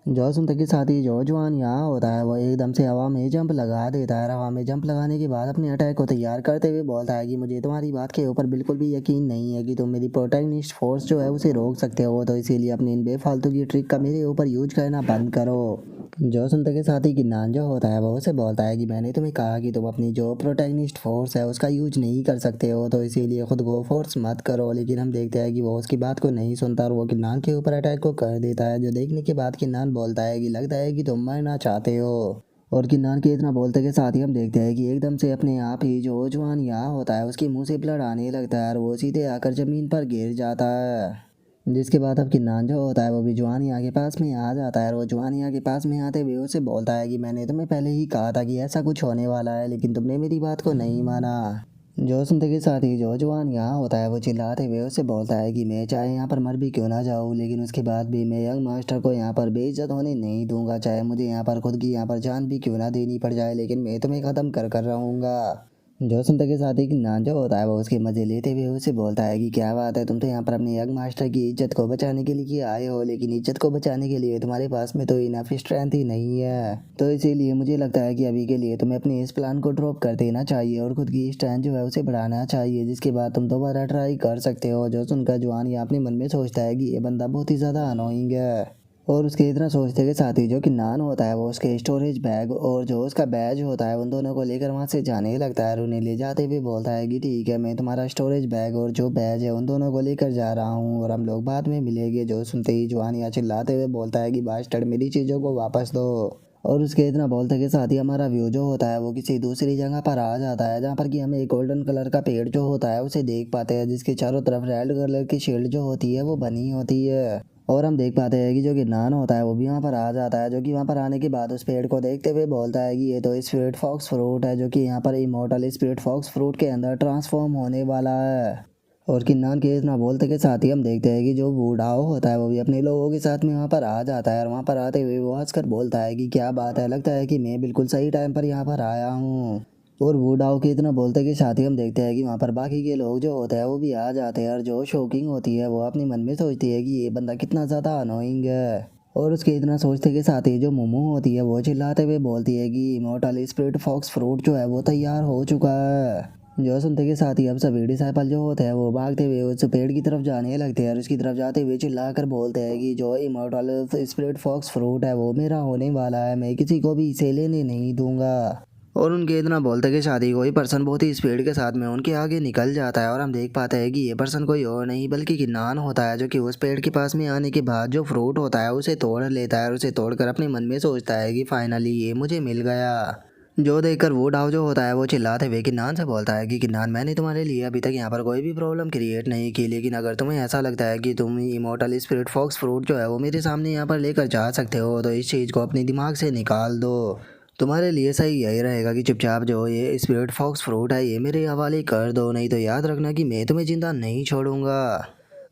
जो सुनते के साथ ही जो जुआन यहाँ होता है वो एकदम से हवा में जंप लगा देता है। हवा में जंप लगाने के बाद अपने अटैक को तैयार करते हुए बोलता है कि मुझे तुम्हारी बात के ऊपर बिल्कुल भी यकीन नहीं है कि तुम मेरी प्रोटैगनिस्ट फोर्स जो है उसे रोक सकते हो, तो इसीलिए अपनी इन बेफालतू की ट्रिक का मेरे ऊपर यूज करना बंद करो। जो सुनते के साथ ही किन्नान जो होता है वो उसे बोलता है कि मैंने तुम्हें कहा कि तुम अपनी जो प्रोटैगनिस्ट फोर्स है उसका यूज नहीं कर सकते हो, तो इसीलिए खुद को फोर्स मत करो। लेकिन हम देखते हैं कि वो उसकी बात को नहीं सुनता और वो किन्नान के ऊपर अटैक को कर देता है, जो देखने के बाद किन्नान बोलता है कि लगता है कि तुम मरना चाहते हो। और किन्नान के इतना बोलते के साथ ही हम देखते हैं कि एकदम से अपने आप ही जो जुआन यहाँ होता है उसके मुंह से ब्लड आने लगता है और वो सीधे आकर ज़मीन पर गिर जाता है। जिसके बाद अब किन्नान जो होता है वो भी जुआनिया के पास में आ जाता है और वो जुआनिया के पास में आते हुए उसे बोलता है कि मैंने तुम्हें पहले ही कहा था कि ऐसा कुछ होने वाला है, लेकिन तुमने मेरी बात को नहीं माना। जो सुनते के साथ ही जो जुआन यहाँ होता है वो चिल्लाते हुए उसे बोलता है कि मैं चाहे यहाँ पर मर भी क्यों ना जाऊँ लेकिन उसके बाद भी मैं यंग मास्टर को यहाँ पर बेइज्जत होने नहीं दूंगा, चाहे मुझे यहाँ पर खुद की यहाँ पर जान भी क्यों ना देनी पड़ जाए, लेकिन मैं तुम्हें ख़त्म कर कर रहूँगा। जो सुनते के साथ ही कि नान जो होता है वो उसके मजे लेते हुए उसे बोलता है कि क्या बात है, तुम तो यहाँ पर अपने यंग मास्टर की इज्जत को बचाने के लिए आए हो, लेकिन इज्जत को बचाने के लिए तुम्हारे पास में तो इनफ स्ट्रेंथ ही नहीं है। तो इसीलिए मुझे लगता है कि अभी के लिए तुम्हें अपने इस प्लान को ड्रॉप कर देना चाहिए और खुद की स्ट्रेंथ जो है उसे बढ़ाना चाहिए, जिसके बाद तुम दोबारा ट्राई कर सकते हो। जो सुनकर जवान ये अपने मन में सोचता है कि ये बंदा बहुत ही ज़्यादा अनोइंग है। और उसके इतना सोचते के साथ ही जो कि नान होता है वो उसके स्टोरेज बैग और जो उसका बैज होता है उन दोनों को लेकर वहाँ से जाने लगता है और उन्हें ले जाते हुए बोलता है कि ठीक है, मैं तुम्हारा स्टोरेज बैग और जो बैज है उन दोनों को लेकर जा रहा हूँ और हम लोग बाद में मिलेंगे। जो सुनते ही जवान यहाँ चिल्लाते हुए बोलता है कि बास्टर्ड, मेरी चीज़ों को वापस दो। और उसके इतना बोलते के साथ ही हमारा व्यू जो होता है वो किसी दूसरी जगह पर आ जाता है, जहाँ पर कि हमें एक गोल्डन कलर का पेड़ जो होता है उसे देख पाते हैं, जिसके चारों तरफ रेड कलर की शील्ड जो होती है वो बनी होती है। और हम देख पाते हैं कि जो कि नान होता है वो भी वहाँ पर आ जाता है, जो कि वहाँ पर आने के बाद उस पेड़ को देखते हुए बोलता है कि ये तो स्पिरिट फॉक्स फ्रूट है, जो कि यहाँ पर इमॉर्टल स्पिरिट फॉक्स फ्रूट के अंदर ट्रांसफॉर्म होने वाला है। और किन्नान के इतना बोलते के साथ ही हम देखते हैं कि जो बूढ़ाओ होता है वो भी अपने लोगों के साथ में वहाँ पर आ जाता है और वहाँ पर आते हुए वो हंसकर बोलता है कि क्या बात है, लगता है कि मैं बिल्कुल सही टाइम पर यहाँ पर आया हूँ। और बूढ़ाओं के इतना बोलते के साथ ही हम देखते हैं कि वहाँ पर बाकी के लोग जो होते हैं वो भी आ जाते हैं और जो शॉकिंग होती है वो अपने मन में सोचती है कि ये बंदा कितना ज़्यादा अनोइंग है। और उसके इतना सोचते के साथ ही जो मोमो होती है वो चिल्लाते हुए बोलती है कि इमॉर्टल स्पिरिट फॉक्स फ्रूट जो है वो तैयार हो चुका है। जो सुनते के साथ ही अब सभी डिसाइपल जो होते हैं वो भागते हुए उस पेड़ की तरफ जाने लगते हैं और उसकी तरफ जाते हुए चिल्ला कर बोलते हैं कि जो इमॉर्टल स्पिरिट फॉक्स फ्रूट है वो मेरा होने वाला है, मैं किसी को भी इसे लेने नहीं दूंगा। और उनके इतना बोलते के साथ ही कोई पर्सन बहुत ही स्पीड के साथ में उनके आगे निकल जाता है और हम देख पाते हैं कि ये पर्सन कोई और नहीं बल्कि किन्नान होता है, जो कि उस पेड़ के पास में आने के बाद जो फ्रूट होता है उसे तोड़ लेता है और उसे तोड़कर अपने मन में सोचता है कि फाइनली ये मुझे मिल गया। जो देखकर वो डाव जो होता है वो चिल्लाते हुए किन्नान से बोलता है कि किन्नान, मैंने तुम्हारे लिए अभी तक यहाँ पर कोई भी प्रॉब्लम क्रिएट नहीं की, लेकिन अगर तुम्हें ऐसा लगता है कि तुम इमॉर्टल स्पिरिट फॉक्स फ्रूट जो है वो मेरे सामने यहाँ पर लेकर जा सकते हो तो इस चीज़ को अपने दिमाग से निकाल दो। तुम्हारे लिए सही यही रहेगा कि चुपचाप जो ये स्पिरिट फॉक्स फ्रूट है ये मेरे हवाले कर दो, नहीं तो याद रखना कि मैं तुम्हें जिंदा नहीं छोड़ूंगा।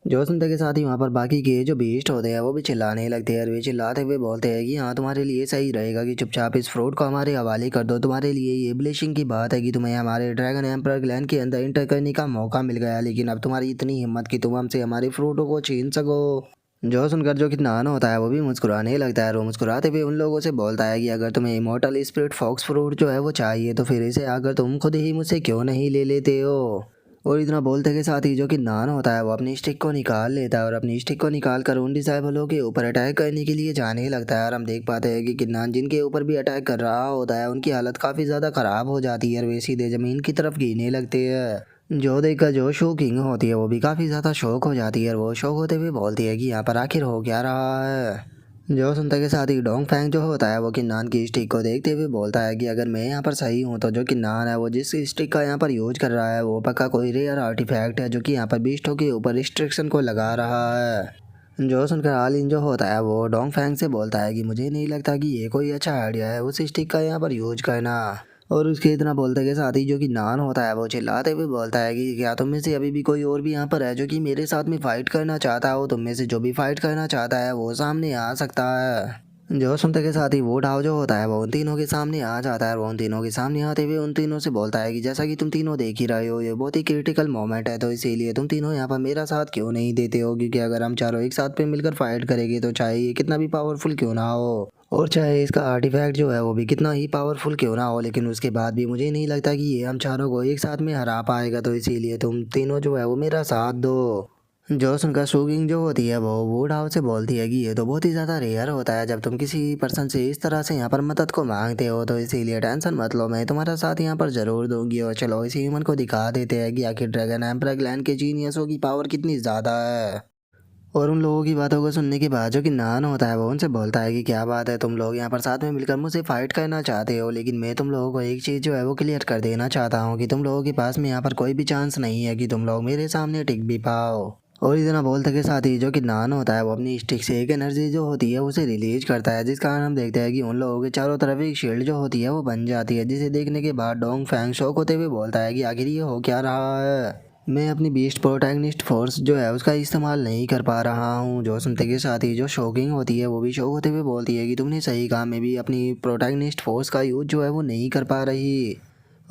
जो सुनते के साथ ही वहाँ पर बाकी के जो बीस्ट होते हैं वो भी चिल्लाने लगते हैं और वे चिल्लाते हुए बोलते हैं कि हाँ, तुम्हारे लिए सही रहेगा कि चुपचाप इस फ्रूट को हमारे हवाले कर दो। तुम्हारे लिए ये ब्लेसिंग की बात है कि तुम्हें हमारे ड्रैगन एम्पर क्लैन के अंदर इंटर करने का मौका मिल गया, लेकिन अब तुम्हारी इतनी हिम्मत कि तुम हमसे हमारे फ्रूटों को छीन सको। जो सुनकर जो कि नान होता है वो भी मुस्कुराने लगता है और वो मुस्कुराते हुए उन लोगों से बोलता है कि अगर तुम्हें इमॉर्टल स्पिरिट फॉक्स फ्रूट जो है वो चाहिए तो फिर इसे अगर तुम खुद ही मुझसे क्यों नहीं ले लेते हो। और इतना बोलते के साथ ही जो कि नान होता है वो अपनी स्टिक को निकाल लेता है और अपनी स्टिक को निकाल कर उन डिसाइबलों के ऊपर अटैक करने के लिए जाने लगता है और हम देख पाते हैं कि किन्नान जिनके ऊपर भी अटैक कर रहा होता है उनकी हालत काफ़ी ज़्यादा ख़राब हो जाती है और वे सीधे ज़मीन की तरफ गिरने लगते हैं। जो देखकर जो शो किंग होती है वो भी काफ़ी ज़्यादा शौक हो जाती है और वो शौक होते हुए बोलती है कि यहाँ पर आखिर हो क्या रहा है। जो सुनते के साथ ही डोंग फैंग जो होता है वो किन्नान की स्टिक को देखते हुए बोलता है कि अगर मैं यहाँ पर सही हूँ तो जो किन्नान है वो जिस स्टिक का यहाँ पर यूज कर रहा है वो पक्का कोई रेयर आर्टिफैक्ट है जो कि यहाँ पर बीस्टों के ऊपर रिस्ट्रिक्शन को लगा रहा है। जो सुनकर आलिन जो होता है वो डोंग फैंग से बोलता है कि मुझे नहीं लगता कि ये कोई अच्छा आइडिया है उस स्टिक का यहाँ पर यूज करना। और उसके इतना बोलते के साथ ही जो कि नान होता है वो चिल्लाते हुए बोलता है कि क्या तुम में से अभी भी कोई और भी यहाँ पर है जो कि मेरे साथ में फाइट करना चाहता हो, तुम में से जो भी फाइट करना चाहता है वो सामने आ सकता है। जो सुनते के साथ ही वो ढाव जो होता है वो उन तीनों के सामने आ जाता है और वो उन तीनों के सामने आते हुए उन तीनों से बोलता है कि जैसा कि तुम तीनों देख ही रहे हो ये बहुत ही क्रिटिकल मोमेंट है, तो इसीलिए तुम तीनों यहाँ पर मेरा साथ क्यों नहीं देते हो, क्योंकि अगर हम चारों एक साथ पे मिलकर फाइट करेंगे तो चाहे ये कितना भी पावरफुल क्यों ना हो और चाहे इसका आर्टिफैक्ट जो है वो भी कितना ही पावरफुल क्यों ना हो, लेकिन उसके बाद भी मुझे नहीं लगता कि ये हम चारों को एक साथ में हरा पाएगा, तो इसीलिए तुम तीनों जो है वो मेरा साथ दो। जो सुनकर शूगिंग जो होती है वो वुड हाउस से बोलती है कि ये तो बहुत ही ज़्यादा रेयर होता है जब तुम किसी पर्सन से इस तरह से यहाँ पर मदद को मांगते हो, तो इसीलिए टेंशन मत लो, मैं तुम्हारा साथ यहाँ पर ज़रूर दूंगी। और चलो इस ह्यूमन को दिखा देते हैं कि आखिर ड्रैगन एम्परर ग्लैन के जीनियसों की पावर कितनी ज़्यादा है। और उन लोगों की बातों को सुनने के बाद जो कि नान होता है वो उनसे बोलता है कि क्या बात है, तुम लोग यहाँ पर साथ में मिलकर मुझसे फाइट करना चाहते हो, लेकिन मैं तुम लोगों को एक चीज़ जो है वो क्लियर कर देना चाहता हूँ कि तुम लोगों के पास में यहाँ पर कोई भी चांस नहीं है कि तुम लोग मेरे सामने टिक भी पाओ। और इतना बोलते के साथ ही जो कि नान होता है वो अपनी स्टिक से एक एनर्जी जो होती है उसे रिलीज करता है, जिस कारण हम देखते हैं कि उन लोगों के चारों तरफ एक शील्ड जो होती है वो बन जाती है, जिसे देखने के बाद डोंग फैंग शौक होते हुए बोलता है कि आखिर ये हो क्या रहा है, मैं अपनी बीस्ट प्रोटैगनिस्ट फोर्स जो है उसका इस्तेमाल नहीं कर पा रहा हूँ। जो सुनते के साथ ही जो शॉकिंग होती है वो भी शौक होते हुए बोलती है कि तुमने सही कहा, मैं भी अपनी प्रोटैगनिस्ट फोर्स का यूज जो है वो नहीं कर पा रही।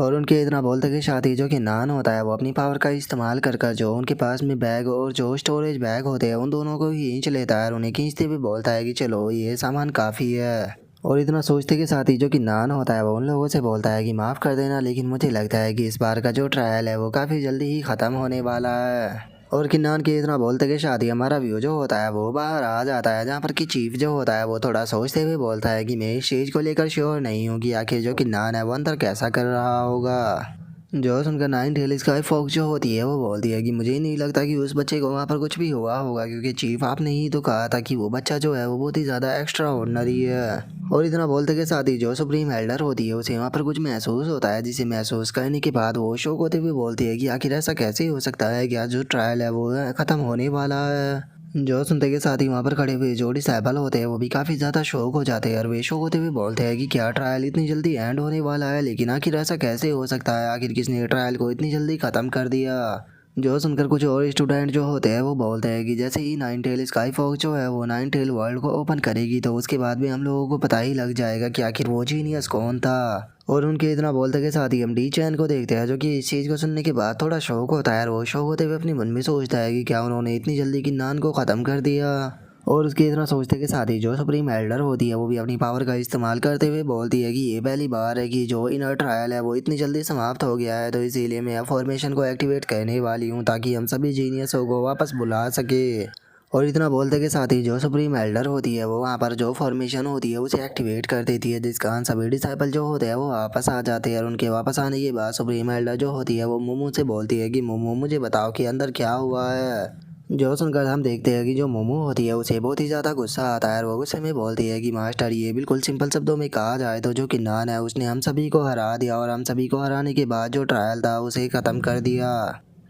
और उनके इतना बोलते के साथ ही जो कि नान होता है वो अपनी पावर का इस्तेमाल कर कर जो उनके पास में बैग और जो स्टोरेज बैग होते हैं उन दोनों को खींच लेता है और उन्हें खींचते हुए बोलता है कि चलो ये सामान काफ़ी है। और इतना सोचते के साथ ही जो कि नान होता है वो उन लोगों से बोलता है कि माफ़ कर देना, लेकिन मुझे लगता है कि इस बार का जो ट्रायल है वो काफ़ी जल्दी ही ख़त्म होने वाला है। और किन्नान के इतना बोलते के साथ ही हमारा व्यू जो होता है वो बाहर आ जाता है, जहाँ पर कि चीफ जो होता है वो थोड़ा सोचते हुए बोलता है कि मैं इस चीज़ को लेकर श्योर नहीं हूँ कि आखिर जो किन्नान है वो अंदर कैसा कर रहा होगा। जो सुनकर नाइन टेल स्काई फॉक्स जो होती है वो बोलती है कि मुझे नहीं लगता कि उस बच्चे को वहाँ पर कुछ भी हुआ होगा, क्योंकि चीफ आपने ही तो कहा था कि वो बच्चा जो है वो बहुत ही ज़्यादा एक्स्ट्रा ऑर्डिनरी है। और इतना बोलते के साथ ही जो सुप्रीम एल्डर होती है उसे वहाँ पर कुछ महसूस होता है, जिसे महसूस करने के बाद वो शौक होते हुए बोलती है कि आखिर ऐसा कैसे हो सकता है कि आज जो ट्रायल है वो ख़त्म होने वाला है। जो सुनते के साथ ही वहाँ पर खड़े हुए जो डिसेबल होते हैं वो भी काफ़ी ज़्यादा शौक हो जाते हैं और वे शौक होते हुए बोलते हैं कि क्या ट्रायल इतनी जल्दी एंड होने वाला है, लेकिन आखिर ऐसा कैसे हो सकता है, आखिर किसने ट्रायल को इतनी जल्दी ख़त्म कर दिया। जो सुनकर कुछ और स्टूडेंट जो होते हैं वो बोलते हैं कि जैसे ही नाइन टेल स्काई फॉक्स जो है वो नाइन टेल वर्ल्ड को ओपन करेगी तो उसके बाद भी हम लोगों को पता ही लग जाएगा कि आखिर वो जीनियस कौन था। और उनके इतना बोलते के साथ ही हम डी चैन को देखते हैं, जो कि इस चीज़ को सुनने के बाद थोड़ा शौक होता है और वो शौक होते हुए अपने मन में सोचता है कि क्या उन्होंने इतनी जल्दी किन्नान को ख़त्म कर दिया। और उसके इतना सोचते के साथ ही जो सुप्रीम एल्डर होती है वो भी अपनी पावर का इस्तेमाल करते हुए बोलती है कि ये पहली बार है कि जो इनर ट्रायल है वो इतनी जल्दी समाप्त हो गया है, तो इसीलिए मैं फॉर्मेशन को एक्टिवेट करने वाली हूँ ताकि हम सभी जीनियसों को वापस बुला सके। और इतना बोलते के साथ ही जो सुप्रीम एल्डर होती है वो वहाँ पर जो फॉर्मेशन होती है उसे एक्टिवेट कर देती है, जिस कारण सभी डिसाइपल जो होते हैं वो वापस आ जाते हैं। और उनके वापस आने के बाद सुप्रीम एल्डर जो होती है वो मोमो से बोलती है कि मोमो मुझे बताओ कि अंदर क्या हुआ है। जो सुनकर हम देखते हैं कि जो मोमो होती है उसे बहुत ही ज़्यादा गुस्सा आता है और वो गुस्से में बोलती है कि मास्टर ये बिल्कुल सिंपल शब्दों में कहा जाए तो जो किन्नान है उसने हम सभी को हरा दिया और हम सभी को हराने के बाद जो ट्रायल था उसे ख़त्म कर दिया।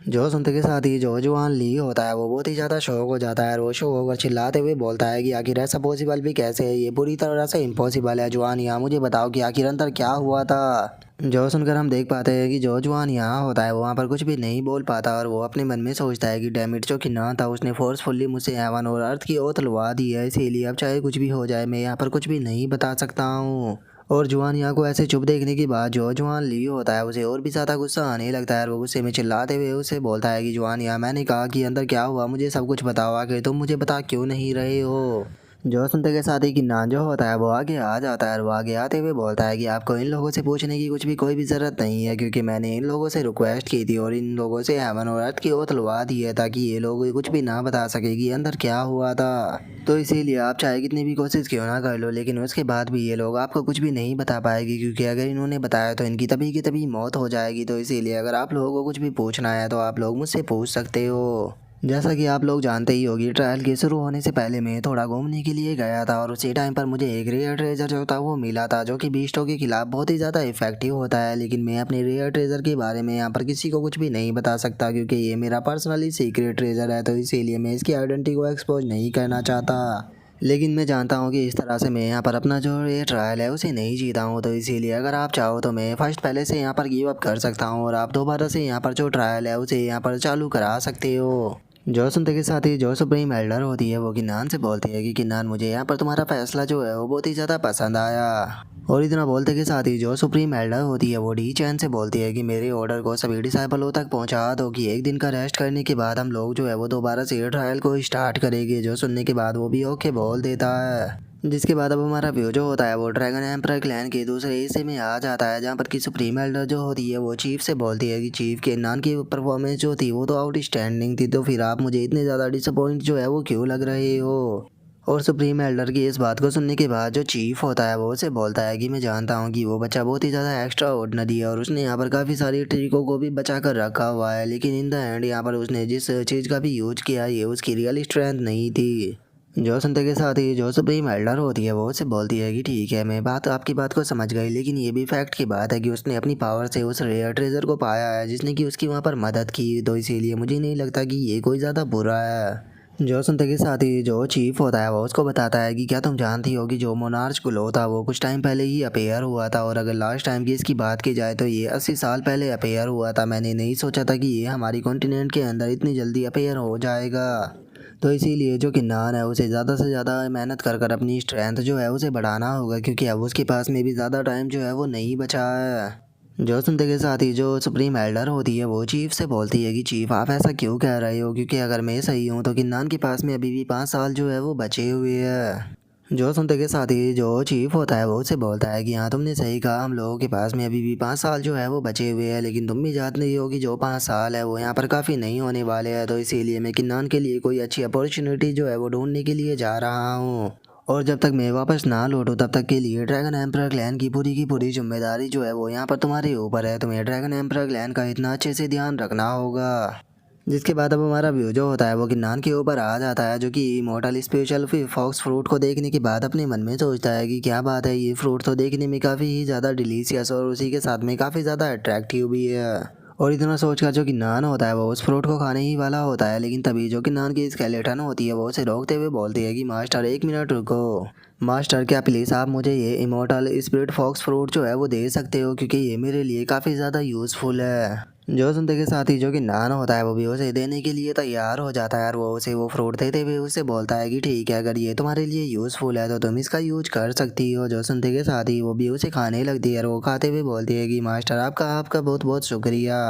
जो सुनते के साथ ही जो जवान ली होता है वो बहुत ही ज़्यादा शौक हो जाता है और वो शौक होकर चिल्लाते हुए बोलता है कि आखिर ऐसा पॉसिबल भी कैसे है, ये पूरी तरह से इम्पॉसिबल है। जवान यहाँ मुझे बताओ कि आखिर अंदर क्या हुआ था। जो सुनकर हम देख पाते हैं कि जो जवान यहाँ होता है वो वहाँ पर कुछ भी नहीं बोल पाता और वो अपने मन में सोचता है कि डैमिट जो कि ना था उसने फोर्सफुली मुझसे हेवन और अर्थ की ओर तुलवा दी है, इसीलिए अब चाहे कुछ भी हो जाए मैं यहाँ पर कुछ भी नहीं बता सकता हूँ। और जुआन यहाँ को ऐसे चुप देखने के बाद जो जुआन ली होता है उसे और भी ज़्यादा गुस्सा आने लगता है और वो गुस्से में चिल्लाते हुए उसे बोलता है कि जुआन यहाँ मैंने कहा कि अंदर क्या हुआ मुझे सब कुछ बताओ, आखिर तुम मुझे बता क्यों नहीं रहे हो। जो सुनते के साथ ही कि नान जो होता है वो आगे आ जाता है और वो आगे आते हुए बोलता है कि आपको इन लोगों से पूछने की कुछ भी कोई भी ज़रूरत नहीं है, क्योंकि मैंने इन लोगों से रिक्वेस्ट की थी और इन लोगों से हेवन और अर्थ की ओर तुलवा दी है ताकि ये लोग कुछ भी ना बता सके कि अंदर क्या हुआ था। तो इसीलिए आप चाहे कितनी भी कोशिश क्यों ना कर लो, लेकिन उसके बाद भी ये लोग आपको कुछ भी नहीं बता पाएगी, क्योंकि अगर इन्होंने बताया तो इनकी तभी की तभी मौत हो जाएगी। तो इसीलिए अगर आप लोगों को कुछ भी पूछना है तो आप लोग मुझसे पूछ सकते हो। जैसा कि आप लोग जानते ही होगी ट्रायल के शुरू होने से पहले मैं थोड़ा घूमने के लिए गया था और उसी टाइम पर मुझे एक रेयर ट्रेजर जो था वो मिला था, जो कि बीस्टों के खिलाफ बहुत ही ज़्यादा इफेक्टिव होता है। लेकिन मैं अपने रेयर ट्रेजर के बारे में यहाँ पर किसी को कुछ भी नहीं बता सकता, क्योंकि ये मेरा पर्सनली सीक्रेट ट्रेजर है, तो इसीलिए मैं इसकी आइडेंटिटी को एक्सपोज नहीं करना चाहता। लेकिन मैं जानता हूँ कि इस तरह से मैं यहाँ पर अपना जो ये ट्रायल है उसे नहीं जीता हूँ, तो इसीलिए अगर आप चाहो तो मैं फर्स्ट पहले से यहाँ पर गिव अप कर सकता हूँ और आप दोबारा से यहाँ पर जो ट्रायल है उसे यहाँ पर चालू करा सकते हो। जो सुनते के साथ ही जो सुप्रीम एल्डर होती है वो किन्नान से बोलती है कि किन्नान मुझे यहाँ पर तुम्हारा फैसला जो है वो बहुत ही ज़्यादा पसंद आया। और इतना बोलते के साथ ही जो सुप्रीम एल्डर होती है वो डी चैन से बोलती है कि मेरे ऑर्डर को सभी डिसाइपलों तक पहुँचा दो कि एक दिन का रेस्ट करने के बाद हम लोग जो है वो दोबारा से ट्रायल को स्टार्ट करेंगे। जो सुनने के बाद वो भी ओके बोल देता है, जिसके बाद अब हमारा व्यू जो होता है वो ड्रैगन एम्परर क्लैन के दूसरे हिस्से में आ जाता है, जहाँ पर कि सुप्रीम एल्डर जो होती है वो चीफ से बोलती है कि चीफ के नान की परफॉर्मेंस जो थी वो तो आउटस्टैंडिंग थी, तो फिर आप मुझे इतने ज़्यादा डिसअपॉइंट जो है वो क्यों लग रहे हो। और सुप्रीम एल्डर की इस बात को सुनने के बाद जो चीफ होता है वो उसे बोलता है कि मैं जानता हूँ कि वो बच्चा बहुत ही ज़्यादा एक्स्ट्रा ऑर्डिनरी है और उसने यहाँ पर काफ़ी सारी ट्रिकों को भी बचा कर रखा हुआ है, लेकिन इन द एंड यहाँ पर उसने जिस चीज़ का भी यूज किया ये उसकी रियल स्ट्रेंथ नहीं थी। जो सुनते के साथ ही जो सुप्रीम एल्डर होती है वो उससे बोलती है कि ठीक है मैं आपकी बात को समझ गई, लेकिन ये भी फैक्ट की बात है कि उसने अपनी पावर से उस रेयर ट्रेजर को पाया है जिसने कि उसकी वहाँ पर मदद की, तो इसीलिए मुझे नहीं लगता कि ये कोई ज़्यादा बुरा है। जो सुनते के साथ ही जो चीफ होता है वो उसको बताता है कि क्या तुम जानती हो कि जो मोनार्च ग्लो था वो कुछ टाइम पहले ही अपेयर हुआ था, और अगर लास्ट टाइम की इसकी बात की जाए तो ये 80 साल पहले अपेयर हुआ था। मैंने नहीं सोचा था कि ये हमारी कॉन्टिनेंट के अंदर इतनी जल्दी अपेयर हो जाएगा, तो इसीलिए जो किन्नान है उसे ज़्यादा से ज़्यादा मेहनत कर कर अपनी स्ट्रेंथ जो है उसे बढ़ाना होगा, क्योंकि अब उसके पास में भी ज़्यादा टाइम जो है वो नहीं बचा है। जो सुनते के साथ ही जो सुप्रीम एल्डर होती है वो चीफ से बोलती है कि चीफ आप ऐसा क्यों कह रहे हो, क्योंकि अगर मैं सही हूँ तो किन्नान के पास में अभी भी 5 साल जो है वो बचे हुए हैं। जो सुनते के साथ ही जो चीफ होता है वो उससे बोलता है कि हाँ तुमने सही कहा, हम लोगों के पास में अभी भी 5 साल जो है वो बचे हुए हैं, लेकिन तुम भी जानते ही हो कि जो 5 साल है वो यहाँ पर काफ़ी नहीं होने वाले हैं, तो इसीलिए मैं किन्नान के लिए कोई अच्छी अपॉर्चुनिटी जो है वो ढूंढने के लिए जा रहा हूँ। और जब तक मैं वापस ना लौटूं तब तक के लिए ड्रैगन एम्परर क्लैन की पूरी जिम्मेदारी जो है वो यहाँ पर तुम्हारे ऊपर है। तुम्हें ड्रैगन एम्परर क्लैन का इतना अच्छे से ध्यान रखना होगा। जिसके बाद अब हमारा व्यू जो होता है वो किन्नान के ऊपर आ जाता है, जो कि इमोर्टल स्पेशल फॉक्स फ्रूट को देखने के बाद अपने मन में सोचता है कि क्या बात है, ये फ्रूट तो देखने में काफ़ी ही ज़्यादा डिलीशियस और उसी के साथ में काफ़ी ज़्यादा अट्रैक्टिव भी है। और इतना सोचकर जो किन्नान होता है वो उस फ्रूट को खाने ही वाला होता है, लेकिन तभी जो किन्नान की स्केलेटन होती है वो उसे रोकते हुए बोलती है कि मास्टर 1 मिनट रुको। मास्टर क्या प्लीज़ आप मुझे ये इमोर्टल स्पिरिट फॉक्स फ्रूट जो है वो दे सकते हो, क्योंकि ये मेरे लिए काफ़ी ज़्यादा यूज़फुल है। जो सुनते के साथ ही जो कि नान होता है वो भी उसे देने के लिए तैयार हो जाता है, और वो उसे वो फ्रूट देते हुए उससे बोलता है कि ठीक है, अगर ये तुम्हारे लिए यूज़फुल है तो तुम इसका यूज कर सकती हो। जो सुनते के साथ ही वो भी उसे खाने लगती है, और वो खाते हुए बोलती है कि मास्टर आपका आपका बहुत बहुत शुक्रिया।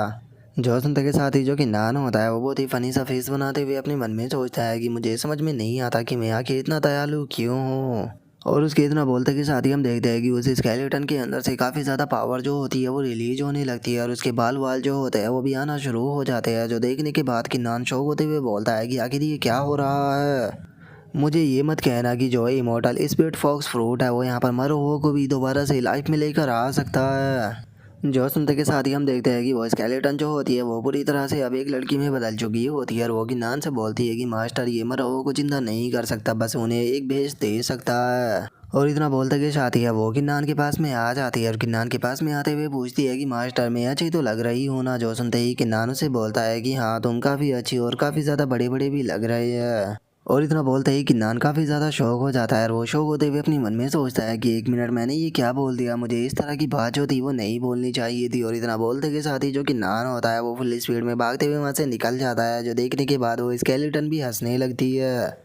जो सुनते के साथ ही जो कि नान होता है वो बहुत ही फनी सा फेस बनाते हुए अपने मन में सोचता है कि मुझे समझ में नहीं आता कि मैं आखिर इतना दयालु क्यों हूँ। और उसके इतना बोलते के साथ ही हम देखते हैं कि उस स्केलेटन के अंदर से काफ़ी ज़्यादा पावर जो होती है वो रिलीज होने लगती है, और उसके बाल वाल जो होते हैं वो भी आना शुरू हो जाते हैं। जो देखने के बाद कि नान शौक होते हुए बोलता है कि आखिर ये क्या हो रहा है। मुझे ये मत कहना कि जो इमोर्टल स्पिरिट फॉक्स फ्रूट है वो यहाँ पर मरे हुए को भी दोबारा से लाइफ में लेकर आ सकता है। जो सुनते के साथ ही हम देखते हैं कि वो स्केलेटन जो होती है वो पूरी तरह से अब एक लड़की में बदल चुकी होती है, और वो किन्नान से बोलती है कि मास्टर ये मरे हुए को जिंदा नहीं कर सकता, बस उन्हें एक भेज दे सकता है। और इतना बोलते के साथ ही है वो किन्नान के पास में आ जाती है, और किन्नान के पास में आते हुए पूछती है कि मास्टर मैं अच्छी तो लग रही हूँ ना। जो सुनते ही किन्नान उसे बोलता है कि हाँ तुम काफ़ी अच्छी और काफ़ी ज़्यादा बड़े बड़े भी लग रहे हैं। और इतना बोलते ही किन्नान काफ़ी ज़्यादा शौक हो जाता है, और वो शौक होते हुए अपनी मन में सोचता है कि 1 मिनट मैंने ये क्या बोल दिया, मुझे इस तरह की बात जो थी वो नहीं बोलनी चाहिए थी। और इतना बोलते के साथ ही जो किन्नान होता है वो फुल स्पीड में भागते हुए वहाँ से निकल जाता है। जो देखने के बाद वो स्केलेटन भी हंसने लगती है,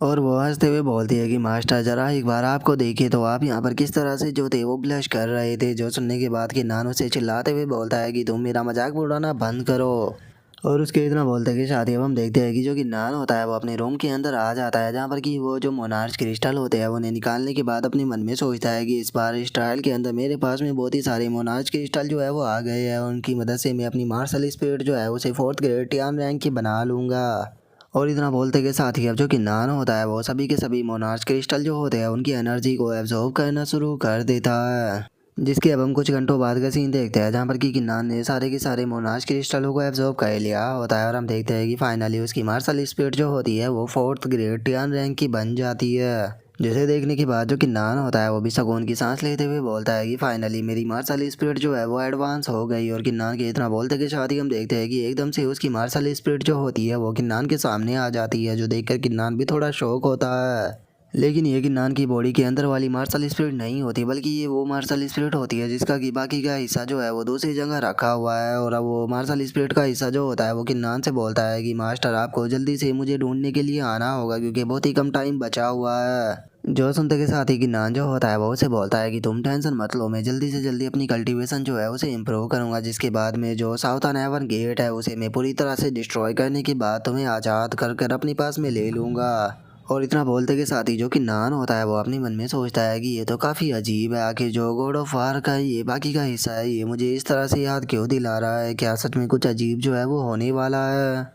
और वो हंसते हुए बोलती है कि मास्टर जरा एक बार आपको देखे तो आप यहाँ पर किस तरह से जो थे वो ब्लश कर रहे थे। जो सुनने के बाद कि नानो से चिल्लाते हुए बोलता है कि तुम मेरा मजाक उड़ाना बंद करो। और उसके इतना बोलते कि शादी अब हम देखते हैं कि जो कि नान होता है वो अपने रूम के अंदर आ जाता है, जहाँ पर कि वो जो मोनार्च क्रिस्टल होते हैं उन्हें निकालने के बाद अपने मन में सोचता है कि इस बार इस ट्रायल के अंदर मेरे पास में बहुत ही सारे मोनार्च क्रिस्टल जो है वो आ गए हैं, उनकी मदद से मैं अपनी मार्शल स्पिरिट जो है उसे 4th ग्रेड टियान रैंक की बना लूँगा। और इतना बोलते के साथ ही अब जो कि नान होता है वो सभी के सभी मोनार्च क्रिस्टल जो होते हैं उनकी एनर्जी को एब्जॉर्ब करना शुरू कर देता है। जिसके अब हम कुछ घंटों बाद का सीन देखते हैं, जहाँ पर कि किन्नान ने सारे के सारे मोनार्च क्रिस्टलों को एब्जॉर्ब कर लिया होता है, और हम देखते हैं कि फाइनली उसकी मार्शल स्पिरिट जो होती है वो 4th ग्रेड टियान रैंक की बन जाती है। जिसे देखने के बाद जो किन्नान होता है वो भी सुकून की सांस लेते हुए बोलता है कि फाइनली मेरी मार्शल स्पिरिट जो है वो एडवांस हो गई। और किन्नान के इतना बोलते के साथ ही हम देखते हैं कि एकदम से उसकी मार्शल स्पिरिट जो होती है वो किन्नान के सामने आ जाती है, जो देखकर किन्नान भी थोड़ा शौक होता है। लेकिन ये किन्नान की बॉडी के अंदर वाली मार्शल स्पिरिट नहीं होती, बल्कि ये वो मार्शल स्पिरिट होती है जिसका कि बाकी का हिस्सा जो है वो दूसरी जगह रखा हुआ है। और अब वो मार्शल स्पिरिट का हिस्सा जो होता है वो किन्नान से बोलता है कि मास्टर आपको जल्दी से मुझे ढूंढने के लिए आना होगा, क्योंकि बहुत ही कम टाइम बचा हुआ है। जो सुनते के साथ ही किन्नान जो होता है वो उसे बोलता है कि तुम टेंशन मत लो, मैं जल्दी से जल्दी अपनी कल्टीवेशन जो है उसे इम्प्रूव करूंगा, जिसके बाद में जो साउथर्न एवन गेट है उसे मैं पूरी तरह से डिस्ट्रॉय करने के बाद तुम्हें आज़ाद कर कर अपने पास में ले लूँगा। और इतना बोलते के साथ ही जो कि नान होता है वो अपने मन में सोचता है कि ये तो काफ़ी अजीब है, आखिर जो गॉड ऑफ वार का ये बाकी का हिस्सा है ये मुझे इस तरह से याद क्यों दिला रहा है, क्या सच में कुछ अजीब जो है वो होने वाला है।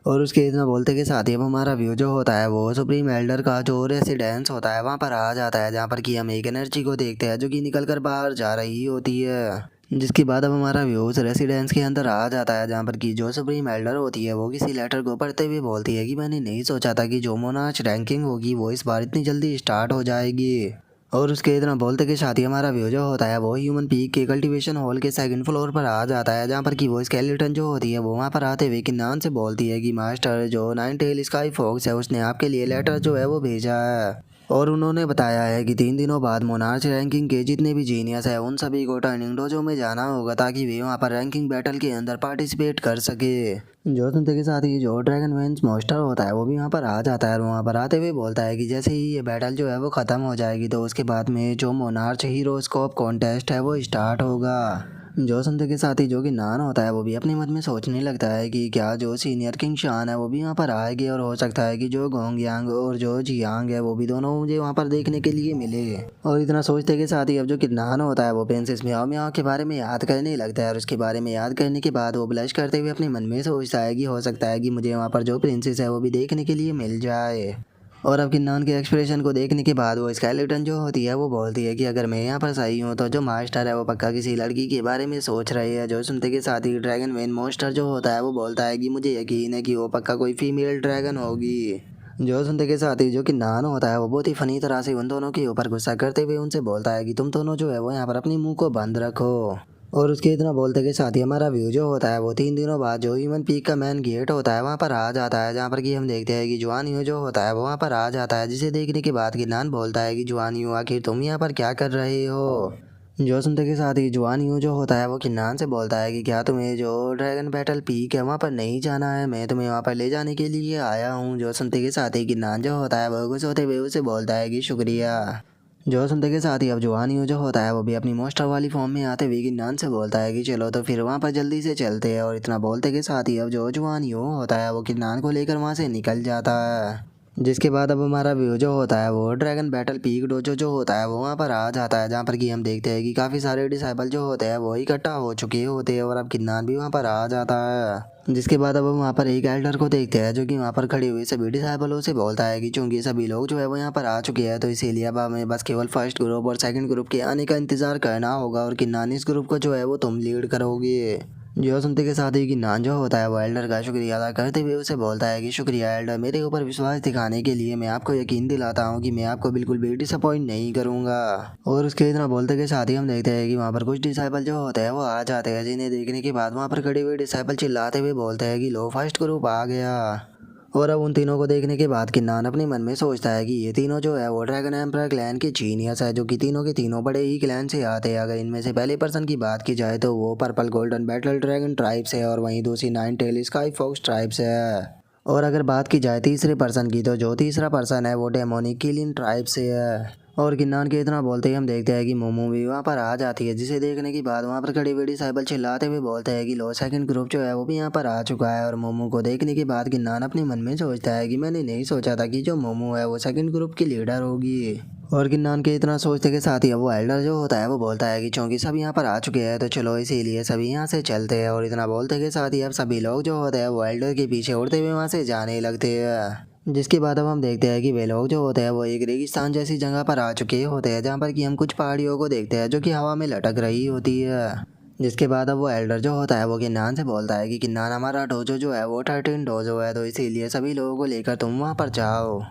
और उसके इतना बोलते के साथ ही अब हमारा व्यू जो होता है वो सुप्रीम एल्डर का जो रेसिडेंस होता है वहाँ पर आ जाता है, जहाँ पर कि हम एक एनर्जी को देखते हैं जो कि निकल कर बाहर जा रही होती है। जिसके बाद अब हमारा व्यू उस रेसिडेंस के अंदर आ जाता है, जहाँ पर कि जो सुप्रीम एल्डर होती है वो किसी लेटर को पढ़ते हुए बोलती है कि मैंने नहीं सोचा था कि जो मोनार्च रैंकिंग होगी वो इस बार इतनी जल्दी स्टार्ट हो जाएगी। और उसके इतना बोलते के साथ ही हमारा व्यू जो होता है वो ह्यूमन पीक के कल्टीवेशन हॉल के 2nd फ्लोर पर आ जाता है, जहाँ पर कि वो स्केलेटन जो होती है वो वहाँ पर आते हुए किन्नान से बोलती है कि मास्टर जो 9 टेल स्काई फॉक्स है उसने आपके लिए लेटर जो है वो भेजा है, और उन्होंने बताया है कि 3 दिनों बाद मोनार्च रैंकिंग के जितने भी जीनियस है उन सभी को टर्निंग डोजो में जाना होगा, ताकि वे वहाँ पर रैंकिंग बैटल के अंदर पार्टिसिपेट कर सके। जो सुनते के साथ ही जो ड्रैगन वेंस मॉन्स्टर होता है वो भी वहाँ पर आ जाता है, और वहाँ पर आते हुए बोलता है कि जैसे ही ये बैटल जो है वो ख़त्म हो जाएगी तो उसके बाद में जो मोनार्च हीरोस्कोप कॉन्टेस्ट है वो स्टार्ट होगा। जो सुनते के साथ ही जो कि नान होता है वो भी अपने मन में सोचने लगता है कि क्या जो सीनियर किंग शान है वो भी यहाँ पर आएंगे और हो सकता है कि जो गोंग यांग और जो जियांग है वो भी दोनों मुझे वहाँ पर देखने के लिए मिले। और इतना सोचते के साथ ही अब जो कि नान होता है वो प्रिंसेस मियाओ मियाओ के बारे में याद करने लगता है और उसके बारे में याद करने के बाद वो ब्लश करते हुए अपने मन में सोचता है कि हो सकता है कि मुझे वहाँ पर जो प्रिंसेस है वो भी देखने के लिए मिल जाए। और अब किन्नान के एक्सप्रेशन को देखने के बाद वो स्केलेटन जो होती है वो बोलती है कि अगर मैं यहाँ पर सही हूँ तो जो मास्टर है वो पक्का किसी लड़की के बारे में सोच रही है। जो सुनते के साथ ही ड्रैगन मेन मॉन्स्टर जो होता है वो बोलता है कि मुझे यकीन है कि वो पक्का कोई फीमेल ड्रैगन होगी। जो सुनते के साथ ही जो कि नान होता है वो बहुत ही फनी तरह से उन दोनों के ऊपर गुस्सा करते हुए उनसे बोलता है कि तुम दोनों जो है वो यहाँ पर अपने मुंह को बंद रखो। और उसके इतना बोलते के साथ ही हमारा व्यू जो होता है वो 3 दिनों बाद जो ह्यूमन पीक का मेन गेट होता है वहाँ पर आ जाता है, जहाँ पर कि हम देखते हैं कि जुआन यू जो होता है वो वहाँ पर आ जाता है, जिसे देखने के बाद किन्नान बोलता है कि जुआन यू आखिर तुम यहाँ पर क्या कर रहे हो। जो सुनते के साथ ही जुआन यू जो होता है वो किन्नान से बोलता है कि क्या तुम्हें जो ड्रैगन बैटल पीक है वहाँ पर नहीं जाना है, मैं तुम्हें वहाँ पर ले जाने के लिए आया हूँ। जो सुनते के साथ ही किन्नान जो होता है वो गुस्से होते हुए उसे बोलता है कि शुक्रिया। जो सुनते के साथ ही अब जुआन यू जो होता है वो भी अपनी मोस्टर वाली फॉर्म में आते हुए किन्नान से बोलता है कि चलो तो फिर वहाँ पर जल्दी से चलते हैं। और इतना बोलते के साथ ही अब जो जुआन यू होता है वो किन्नान को लेकर वहाँ से निकल जाता है। जिसके बाद अब हमारा व्यू जो होता है वो ड्रैगन बैटल पीक डोजो जो होता है वो वहाँ पर आ जाता है, जहाँ पर कि हम देखते हैं कि काफ़ी सारे डिसाइबल जो होते हैं वो इकट्ठा हो चुके होते हैं और अब किन्नान भी वहाँ पर आ जाता है। जिसके बाद अब हम वहाँ पर एक एल्डर को देखते हैं जो कि वहाँ पर खड़े हुए सभी डिसाइबलों से बोलता है कि चूंकि सभी लोग जो है वो यहाँ पर आ चुके हैं तो इसीलिए अब हमें बस केवल फर्स्ट ग्रुप और सेकंड ग्रुप के आने का इंतजार करना होगा और किन्नान इस ग्रुप को जो है वो तुम लीड करोगे। जो सुनते के साथ ही कि नान जो होता है वो एल्डर का शुक्रिया अदा करते हुए उसे बोलता है कि शुक्रिया एल्डर, मेरे ऊपर विश्वास दिखाने के लिए। मैं आपको यकीन दिलाता हूँ कि मैं आपको बिल्कुल भी डिसअपॉइंट नहीं करूँगा। और उसके इतना बोलते के साथ ही हम देखते हैं कि वहाँ पर कुछ डिसाइबल जो होते हैं वो आ जाते हैं, जिन्हें देखने के बाद वहाँ पर खड़े हुए डिसाइबल चिल्लाते हुए बोलते हैं कि लो फर्स्ट ग्रुप आ गया। और अब उन तीनों को देखने के बाद किन्नान अपने मन में सोचता है कि ये तीनों जो है वो ड्रैगन एम्परर क्लैन के जीनियस है, जो कि तीनों के तीनों बड़े ही क्लैन से आते हैं। अगर इनमें से पहले पर्सन की बात की जाए तो वो purple golden battle dragon tribe से है और वहीं दूसरी nine tail sky fox tribe से है। और अगर बात की जाए तीसरे पर्सन की तो जो तीसरा पर्सन है वो डेमोनिक किलियन ट्राइब से है। और किन्नान के इतना बोलते ही हम देखते हैं कि मोमो भी वहाँ पर आ जाती है, जिसे देखने के बाद वहाँ पर खड़ी हुई डिसाइबल चिल्लाते हुए बोलते हैं कि लो सेकंड ग्रुप जो है वो भी यहाँ पर आ चुका है। और मोमो को देखने के बाद किन्नान अपने मन में सोचता है कि मैंने नहीं सोचा था कि जो मोमो है वो सेकंड ग्रुप की लीडर होगी। और किन्नान के इतना सोचते के साथ ही अब वो एल्डर जो होता है वो बोलता है कि चूंकि सब यहाँ पर आ चुके हैं तो चलो इसीलिए सभी यहाँ से चलते हैं। और इतना बोलते के साथ ही अब सभी लोग जो होते हैं वो एल्डर के पीछे उड़ते हुए वहाँ से जाने लगते हैं। जिसके बाद अब हम देखते हैं कि वे लोग जो होते हैं वो एक रेगिस्तान जैसी जगह पर आ चुके होते हैं, जहाँ पर कि हम कुछ पहाड़ियों को देखते हैं जो कि हवा में लटक रही होती है। जिसके बाद अब वो एल्डर जो होता है वो किन्नान से बोलता है कि किन्नान, हमारा डोजो जो है वो 13 डोजो है, तो इसीलिए सभी लोगों को लेकर तुम वहाँ पर जाओ।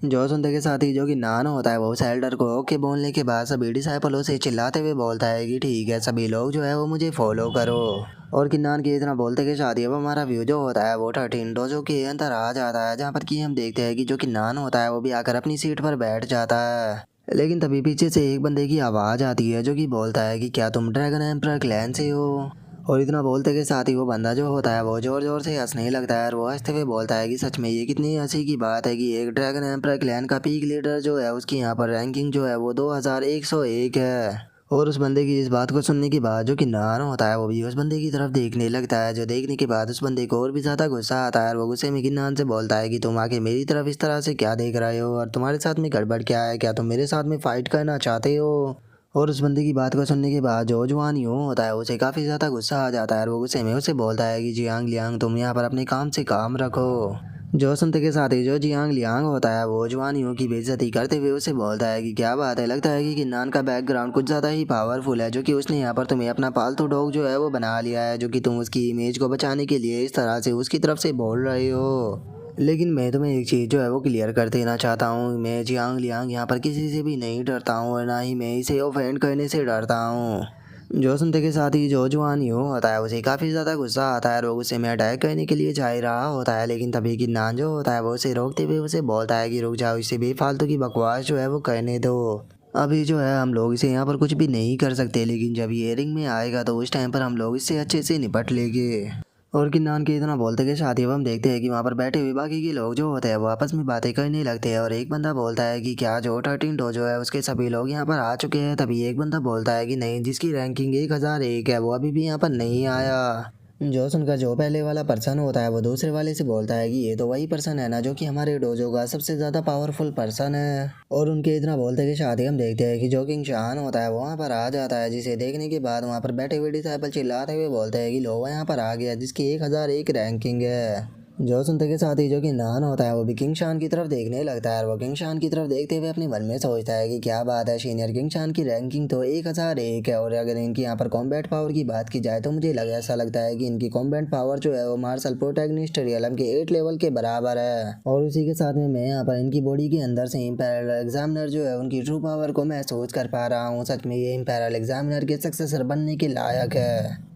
जो सुनते के साथ ही जो कि नान होता है वो उस एल्डर को ओके बोलने के बाद सभी डिसाइपलों से चिल्लाते हुए बोलता है कि ठीक है सभी लोग जो है वो मुझे फॉलो करो। और किन्नान के इतना बोलते के साथ ही अब हमारा व्यू जो होता है वो 13 डोजो के अंदर आ जाता है, जहाँ पर कि हम देखते हैं कि जो कि नान होता है वो भी आकर अपनी सीट पर बैठ जाता है। लेकिन तभी पीछे से एक बंदे की आवाज़ आती है जो कि बोलता है कि क्या तुम ड्रैगन एम्परर क्लैन से हो। और इतना बोलते के साथ ही वो बंदा जो होता है वो जोर जोर से हंसने लगता है और वो हंसते हुए बोलता है कि सच में ये कितनी हंसी की बात है कि एक ड्रैगन एम्परर क्लैन का पीक लीडर जो है उसकी यहाँ पर रैंकिंग जो है वो 2101 है। और उस बंदे की इस बात को सुनने के बाद जो कि नान होता है वो भी उस बंदे की तरफ देखने लगता है, जो देखने के बाद उस बंदे को और भी ज़्यादा गुस्सा आता है और वो गुस्से में किन्नान से बोलता है कि तुम आके मेरी तरफ इस तरह से क्या देख रहे हो और तुम्हारे साथ में गड़बड़ क्या है, क्या तुम मेरे साथ में फ़ाइट करना चाहते हो। और उस बंदे की बात को सुनने के बाद जो जुआन यूँ होता है उसे काफ़ी ज़्यादा गुस्सा आ जाता है और वो गुस्से में उसे बोलता है कि जियांग लियांग, तुम यहाँ पर अपने काम से काम रखो। जो सुनते के साथ ही जो जियांग लियांग होता है वो जुआन यूँ की बेइज्जती करते हुए उसे बोलता है कि क्या बात है, लगता है कि किन्नान का बैकग्राउंड कुछ ज़्यादा ही पावरफुल है, जो कि उसने यहाँ पर तुम्हें अपना पालतू डॉग जो है वो बना लिया है, जो कि तुम उसकी इमेज को बचाने के लिए इस तरह से उसकी तरफ से बोल रहे हो। लेकिन मैं तुम्हें एक चीज़ जो है वो क्लियर कर देना चाहता हूँ, मैं जियांग लियांग यहाँ पर किसी से भी नहीं डरता हूँ और ना ही मैं इसे ऑफेंड करने से डरता हूँ। जो सुनते के साथ ही जो जुआन यूँ होता है उसे काफ़ी ज़्यादा गुस्सा आता है और वो गुस्से में अटैक करने के लिए जा ही रहा होता है, लेकिन तभी किन्नान जो होता है वो उसे रोकते हुए उसे बोलता है कि रुक जाओ, इससे बेफालतू की बकवास जो है वो करने दो। अभी जो है हम लोग इसे यहाँ पर कुछ भी नहीं कर सकते, लेकिन जब ये रिंग में आएगा तो उस टाइम पर हम लोग इससे अच्छे से निपट लेंगे। और किन्नान के इतना बोलते के साथ ही अब हम देखते हैं कि वहाँ पर बैठे हुए बाकी के लोग जो होते हैं वो आपस में बातें करने लगते हैं और एक बंदा बोलता है कि क्या जो 13 डोजो है उसके सभी लोग यहाँ पर आ चुके हैं। तभी एक बंदा बोलता है कि नहीं, जिसकी रैंकिंग 1001 है वो अभी भी यहाँ पर नहीं आया। जो सुनकर जो पहले वाला पर्सन होता है वो दूसरे वाले से बोलता है कि ये तो वही पर्सन है ना जो कि हमारे डोजो का सबसे ज़्यादा पावरफुल पर्सन है। और उनके इतना बोलते के साथ ही हम देखते हैं कि जो किंग शान होता है वो वहाँ पर आ जाता है, जिसे देखने के बाद वहाँ पर बैठे हुए डिसाइपल चिल्लाते हुए बोलते हैं कि लो वो यहाँ पर आ गया जिसकी 1001 रैंकिंग है। जो सुनते के साथ ही जो कि नान होता है वो भी किंग शान की तरफ देखने लगता है और वो किंग शान की तरफ देखते हुए अपने मन में सोचता है कि क्या बात है, सीनियर किंग शान की रैंकिंग तो 1001 है और अगर इनकी यहाँ पर कॉम्बैट पावर की बात की जाए तो मुझे ऐसा लगता है कि इनकी कॉम्बैट पावर जो है वो मार्शल प्रोटैगनिस्ट रियलम के 8 लेवल के बराबर है। और उसी के साथ में मैं यहाँ पर इनकी बॉडी के अंदर से इम्पेरियल एग्जामिनर जो है उनकी ट्रू पावर को महसूस कर पा रहा हूँ। सच में ये इम्पेरियल एग्जामिनर के सक्सेसर बनने के लायक है।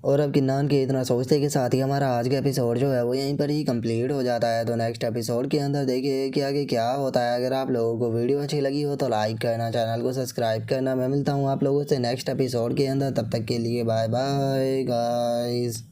और अब किन्नान के इतना सोचते के साथ ही हमारा आज का एपिसोड जो है वो यहीं पर ही कंप्लीट हो जाता है। तो नेक्स्ट एपिसोड के अंदर देखिए कि आगे क्या होता है। अगर आप लोगों को वीडियो अच्छी लगी हो तो लाइक करना, चैनल को सब्सक्राइब करना। मैं मिलता हूँ आप लोगों से नेक्स्ट एपिसोड के अंदर, तब तक के लिए बाय बाय गाइस।